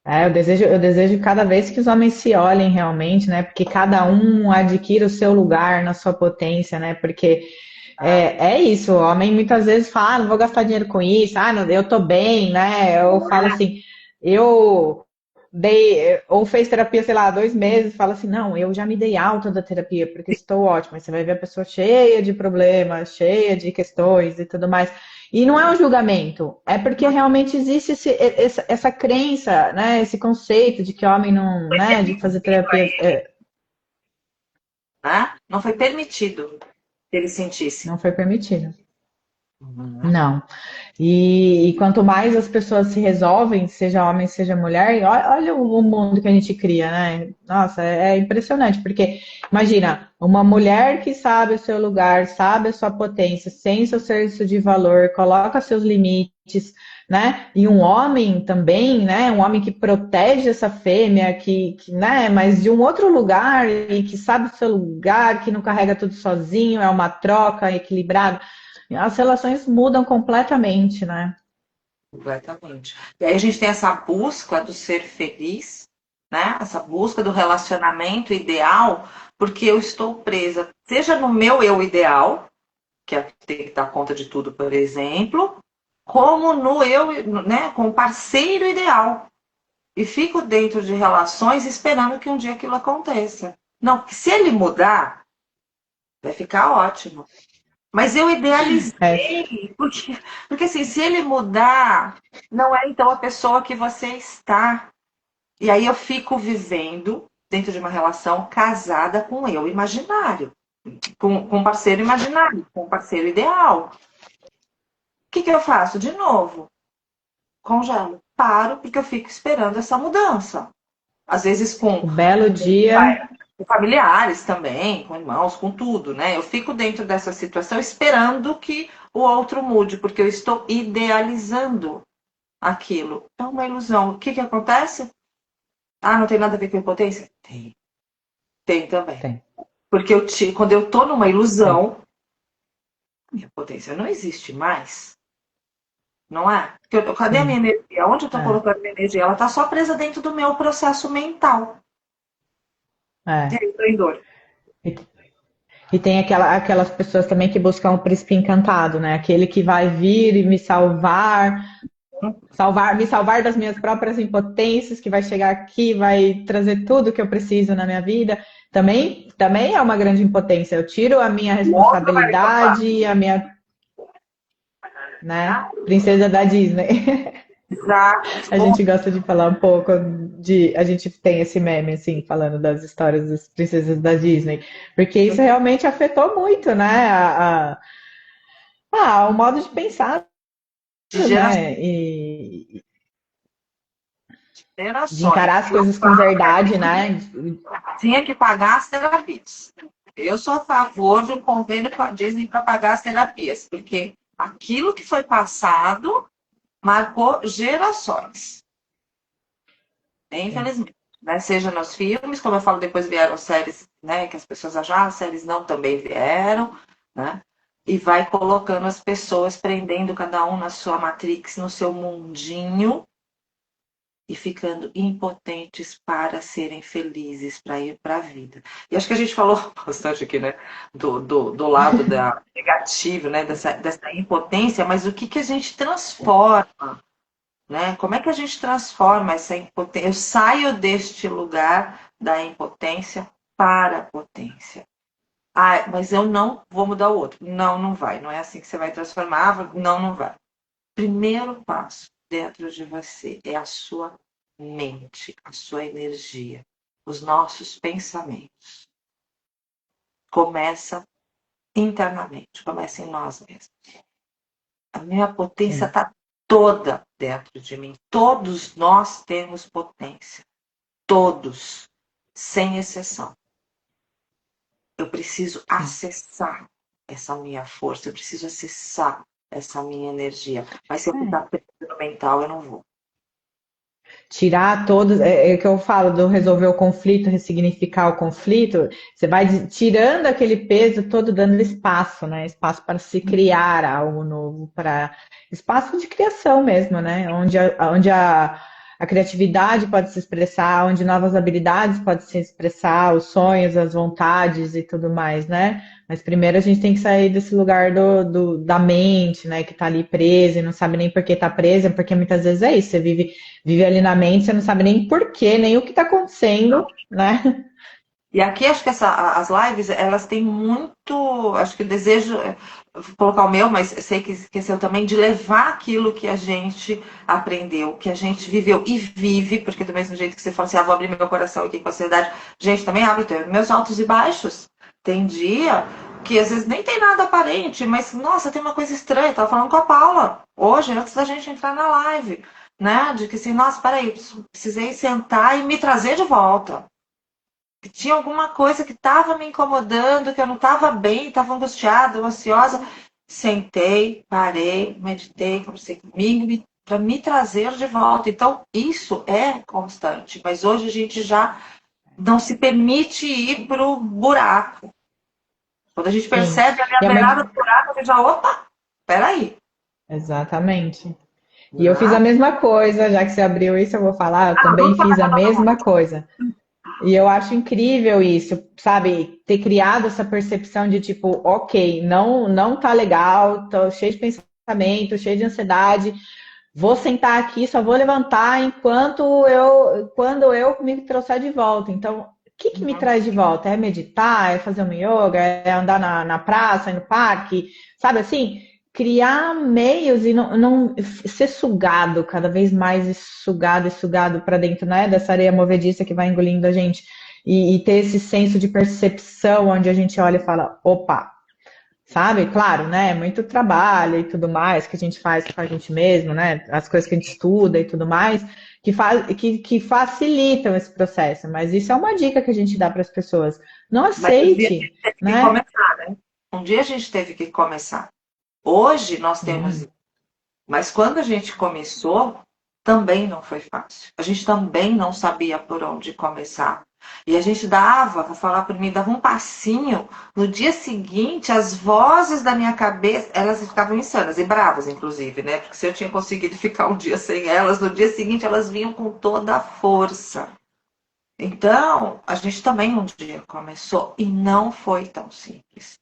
Eu desejo cada vez que os homens se olhem realmente, né? Porque cada um adquira o seu lugar na sua potência, né? Porque é isso, o homem muitas vezes fala, não vou gastar dinheiro com isso, não, eu tô bem, né? Eu falo assim, eu ou fez terapia, sei lá, 2 meses, fala assim, não, eu já me dei alta da terapia, porque estou ótima. Aí você vai ver a pessoa cheia de problemas, cheia de questões e tudo mais. E não é um julgamento, é porque realmente existe essa crença, né? Esse conceito de que homem não, Foi né? De fazer permitido a terapia ele, né? Não foi permitido que ele sentisse. não foi permitido. Uhum. Não. E quanto mais as pessoas se resolvem, seja homem, seja mulher, e olha o mundo que a gente cria, né? Nossa, é impressionante, porque imagina, uma mulher que sabe o seu lugar, sabe a sua potência, sente seu senso de valor, coloca seus limites, né? E um homem também, né? Um homem que protege essa fêmea, né? Mas de um outro lugar e que sabe o seu lugar, que não carrega tudo sozinho, é uma troca equilibrada. As relações mudam completamente, né? Completamente. E aí a gente tem essa busca do ser feliz, né? Essa busca do relacionamento ideal, porque eu estou presa, seja no meu eu ideal, que é ter que dar conta de tudo, por exemplo, como no eu, né, com o parceiro ideal. E fico dentro de relações esperando que um dia aquilo aconteça. Não, porque se ele mudar, vai ficar ótimo. Mas eu É, idealizei, porque assim, se ele mudar, não é então a pessoa que você está. E aí eu fico vivendo dentro de uma relação casada com eu imaginário, com um parceiro imaginário, com um parceiro ideal. O que eu faço? De novo, congelo, paro, porque eu fico esperando essa mudança. Às vezes o belo dia, com familiares também, com irmãos, com tudo, né? Eu fico dentro dessa situação esperando que o outro mude, porque eu estou idealizando aquilo. É uma ilusão. O que acontece? Ah, não tem nada a ver com impotência? Tem. Tem também. tem, Porque quando eu estou numa tem. ilusão, minha potência não existe mais. Não é? Cadê a minha Sim. energia? Onde eu estou É, colocando a minha energia? Ela está só presa dentro do meu processo mental. E é. aí, eu tô em dor. E, e tem aquelas pessoas também que buscam o príncipe encantado, né? Aquele que vai vir e me salvar das minhas próprias impotências, que vai chegar aqui, vai trazer tudo que eu preciso na minha vida. Também é uma grande impotência. Eu tiro a minha O outro vai me salvar. responsabilidade, a minha, né? Princesa da Disney. A Exato. gente gosta de falar um pouco de. A gente tem esse meme, assim, falando das histórias das princesas da Disney, porque isso realmente afetou muito, né? O modo de pensar, De geração. né? E De Gerações. encarar as coisas com verdade, né? Tinha que pagar as terapias. Eu sou a favor de um convênio com a Disney para pagar as terapias, porque aquilo que foi passado marcou gerações. Infelizmente. Né? Seja nos filmes, como eu falo, depois vieram séries, né? Que as pessoas acham, as séries não também vieram, né? E vai colocando as pessoas, prendendo cada um na sua matrix, no seu mundinho, e ficando impotentes para serem felizes, para ir para a vida. E acho que a gente falou bastante aqui, né? Do lado da negativo, né? Dessa impotência, mas o que, que a gente transforma? Né? Como é que a gente transforma essa impotência? Eu saio deste lugar da impotência para a potência. Ah, mas eu não vou mudar o outro. Não, não vai. Não é assim que você vai transformar. Não, não vai. Primeiro passo dentro de você é a sua mente, a sua energia, os nossos pensamentos. Começa internamente, começa em nós mesmos. A minha potência Sim. está toda dentro de mim. Todos nós temos potência. Todos, sem exceção. Eu preciso acessar essa minha força, eu preciso acessar essa minha energia. Mas se eu ficar preso no mental, eu não vou. Tirar todos, é o que eu falo do resolver o conflito, ressignificar o conflito, você vai tirando aquele peso todo, dando espaço, né? Espaço para se criar algo novo, para espaço de criação mesmo, né? Onde a criatividade pode se expressar, onde novas habilidades podem se expressar, os sonhos, as vontades e tudo mais, né? Mas primeiro a gente tem que sair desse lugar da mente, né? Que tá ali presa e não sabe nem por que tá presa, porque muitas vezes é isso, você vive ali na mente, você não sabe nem por quê, nem o que está acontecendo, né? E aqui acho que as lives, elas têm muito, acho que o desejo, vou colocar o meu, mas sei que é seu também, de levar aquilo que a gente aprendeu, que a gente viveu e vive, porque do mesmo jeito que você fala assim, vou abrir meu coração aqui com a sociedade, gente, também abre meus altos e baixos. Tem dia que às vezes nem tem nada aparente, mas, nossa, tem uma coisa estranha. Eu tava falando com a Paula hoje, antes da gente entrar na live, né? De que assim, nossa, peraí, precisei sentar e me trazer de volta. Que tinha alguma coisa que estava me incomodando, que eu não estava bem, estava angustiada, ansiosa. Sentei, parei, meditei, conversei comigo para me trazer de volta. Então, isso é constante, mas hoje a gente já não se permite ir para o buraco. Quando a gente Sim. percebe ali a E é beirada muito... do buraco, a gente já, opa, peraí. Exatamente. E eu fiz a Né? mesma coisa, já que você abriu isso, eu vou falar, eu também Vamos fiz falar a com todo mundo. mesma coisa. E eu acho incrível isso, sabe? Ter criado essa percepção de tipo, ok, não tá legal, tô cheio de pensamento, cheio de ansiedade. Vou sentar aqui, só vou levantar quando eu me trouxer de volta. Então, o que que me Uhum. traz de volta? É meditar, é fazer um yoga, é andar na praça, ir no parque, sabe assim? Criar meios e não ser sugado, cada vez mais sugado e sugado para dentro, né? Dessa areia movediça que vai engolindo a gente. E ter esse senso de percepção onde a gente olha e fala, opa, sabe? Claro, né? Muito trabalho e tudo mais que a gente faz com a gente mesmo, né? As coisas que a gente estuda e tudo mais, que facilitam esse processo. Mas isso é uma dica que a gente dá para as pessoas. Não Mas um dia a aceite, gente teve que né? começar, né? Um dia a gente teve que começar. Hoje nós temos. Sim, Mas quando a gente começou, também não foi fácil. A gente também não sabia por onde começar. E a gente dava, vou falar por mim, dava um passinho. No dia seguinte, as vozes da minha cabeça, elas ficavam insanas e bravas, inclusive, né? Porque se eu tinha conseguido ficar um dia sem elas, no dia seguinte elas vinham com toda a força. Então, a gente também um dia começou e não foi tão simples.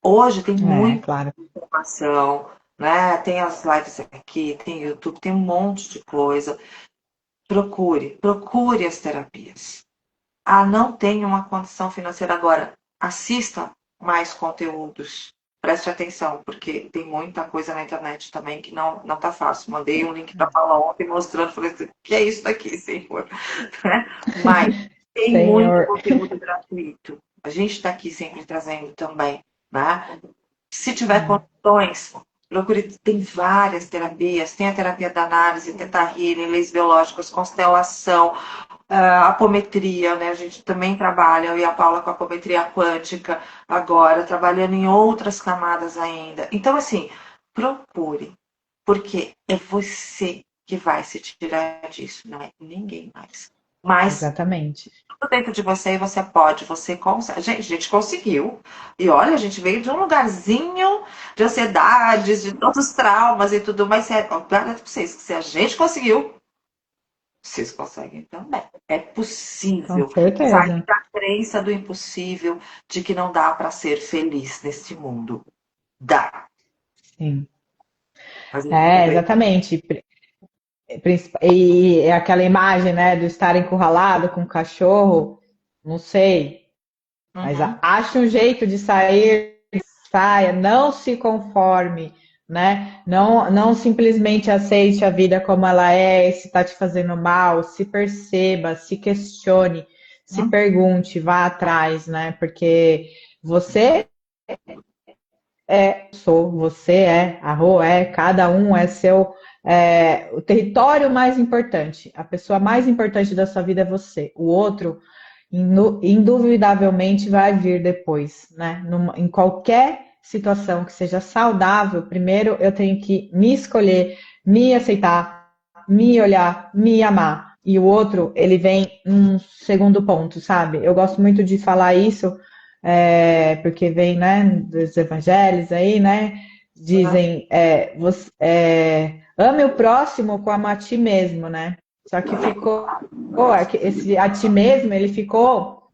Hoje tem muita claro. informação, né? Tem as lives aqui, tem YouTube, tem um monte de coisa. Procure as terapias. Não tenho uma condição financeira agora. Assista mais conteúdos. Preste atenção, porque tem muita coisa na internet também que não tá fácil. Mandei um link para a Paula ontem mostrando, falei assim, o que é isso daqui, senhor? Né? Mas tem muito Senhor. conteúdo gratuito. A gente está aqui sempre trazendo também, né? Se tiver condições, Procure, tem várias terapias, tem a terapia da análise, teta healing, leis biológicas, constelação, apometria, né? A gente também trabalha, eu e a Paula, com a apometria quântica agora, trabalhando em outras camadas ainda. Então, assim, procure, porque é você que vai se tirar disso, não é ninguém mais. Mas Exatamente. tudo dentro de você e você pode, você consegue. Gente, a gente conseguiu. E olha, a gente veio de um lugarzinho de ansiedades, de todos os traumas e tudo mais. Eu garanto pra vocês que se a gente conseguiu, vocês conseguem também. É Com possível. Sair certeza. da crença do impossível, de que não dá para ser feliz neste mundo. Dá. Sim. Mas a gente tem que É, acreditar. exatamente. E é aquela imagem, né, do estar encurralado com o cachorro, não sei, mas Uhum. ache um jeito de sair, saia, não se conforme, né? Não simplesmente aceite a vida como ela é, se está te fazendo mal, se perceba, se questione, se Uhum. pergunte, vá atrás, né? Porque você você é, a Rô é, cada um é seu, o território mais importante, a pessoa mais importante da sua vida é você. O outro, indubitavelmente, vai vir depois, né? Em qualquer situação que seja saudável, primeiro eu tenho que me escolher, me aceitar, me olhar, me amar. E o outro, ele vem um segundo ponto, sabe? Eu gosto muito de falar isso porque vem, né, dos evangelhos aí, né, dizem, ame o próximo como a ti mesmo, né, só que ficou, esse a ti mesmo, ele ficou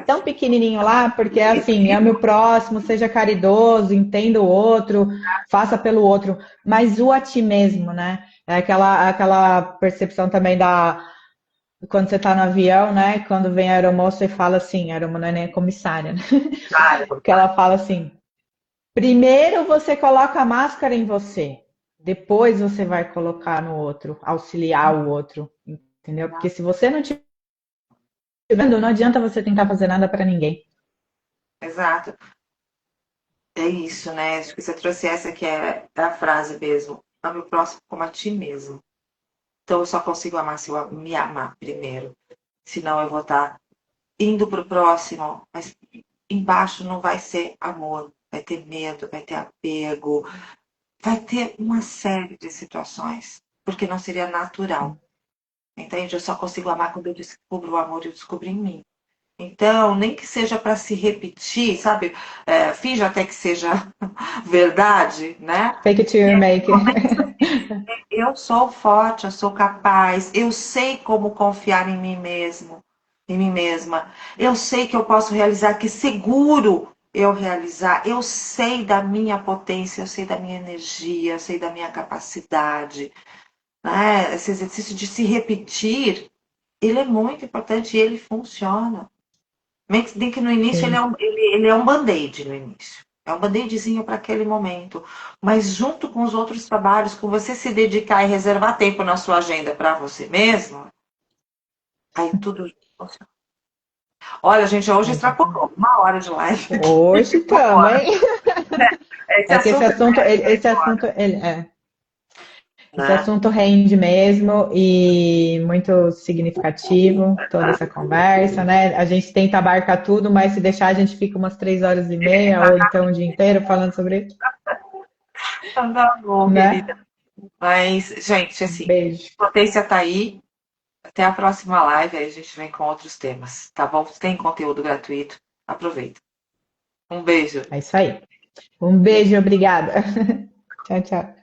tão pequenininho lá, porque é assim, ame o próximo, seja caridoso, entenda o outro, faça pelo outro, mas o a ti mesmo, né, é aquela percepção também quando você está no avião, né? Quando vem a aeromoça e fala assim, a aeromoça não é nem a comissária, né? Que ela fala assim: primeiro você coloca a máscara em você, depois você vai colocar no outro, auxiliar o outro, entendeu? Porque se você não estiver vendo, não adianta você tentar fazer nada para ninguém. Exato. É isso, né? Acho que você trouxe essa que é a frase mesmo. Ame o próximo como a ti mesmo. Então eu só consigo amar se eu me amar primeiro. Senão eu vou estar indo pro próximo, mas embaixo não vai ser amor. Vai ter medo, vai ter apego, vai ter uma série de situações. Porque não seria natural. Entende? Eu só consigo amar quando eu descubro o amor e eu descubro em mim. Então, nem que seja para se repetir, sabe? Finja até que seja verdade, né? Fake it till you make it. Eu sou forte, eu sou capaz, eu sei como confiar em mim mesmo, em mim mesma. Eu sei que eu posso realizar, que seguro eu realizar. Eu sei da minha potência, eu sei da minha energia, eu sei da minha capacidade, né? Esse exercício de se repetir, ele é muito importante e ele funciona. Nem que no início Sim. ele é um band-aid no início. É um band-aidzinho para aquele momento. Mas junto com os outros trabalhos, com você se dedicar e reservar tempo na sua agenda para você mesmo, aí tudo funciona. Olha, gente, hoje Exatamente. extrapolou 1 hora de live aqui. Hoje também. Esse É que esse assunto assunto, é esse assunto, embora, esse né? assunto rende mesmo e muito significativo, toda essa conversa, né? A gente tenta abarcar tudo, mas se deixar, a gente fica umas 3 horas e meia ou então o dia inteiro falando sobre isso, Então tá bom, querida. né? Mas, gente, assim, Beijo. potência tá aí. Até a próxima live, aí a gente vem com outros temas, tá bom? Tem conteúdo gratuito, aproveita. Um beijo. É isso aí. Um beijo, obrigada. Tchau, tchau.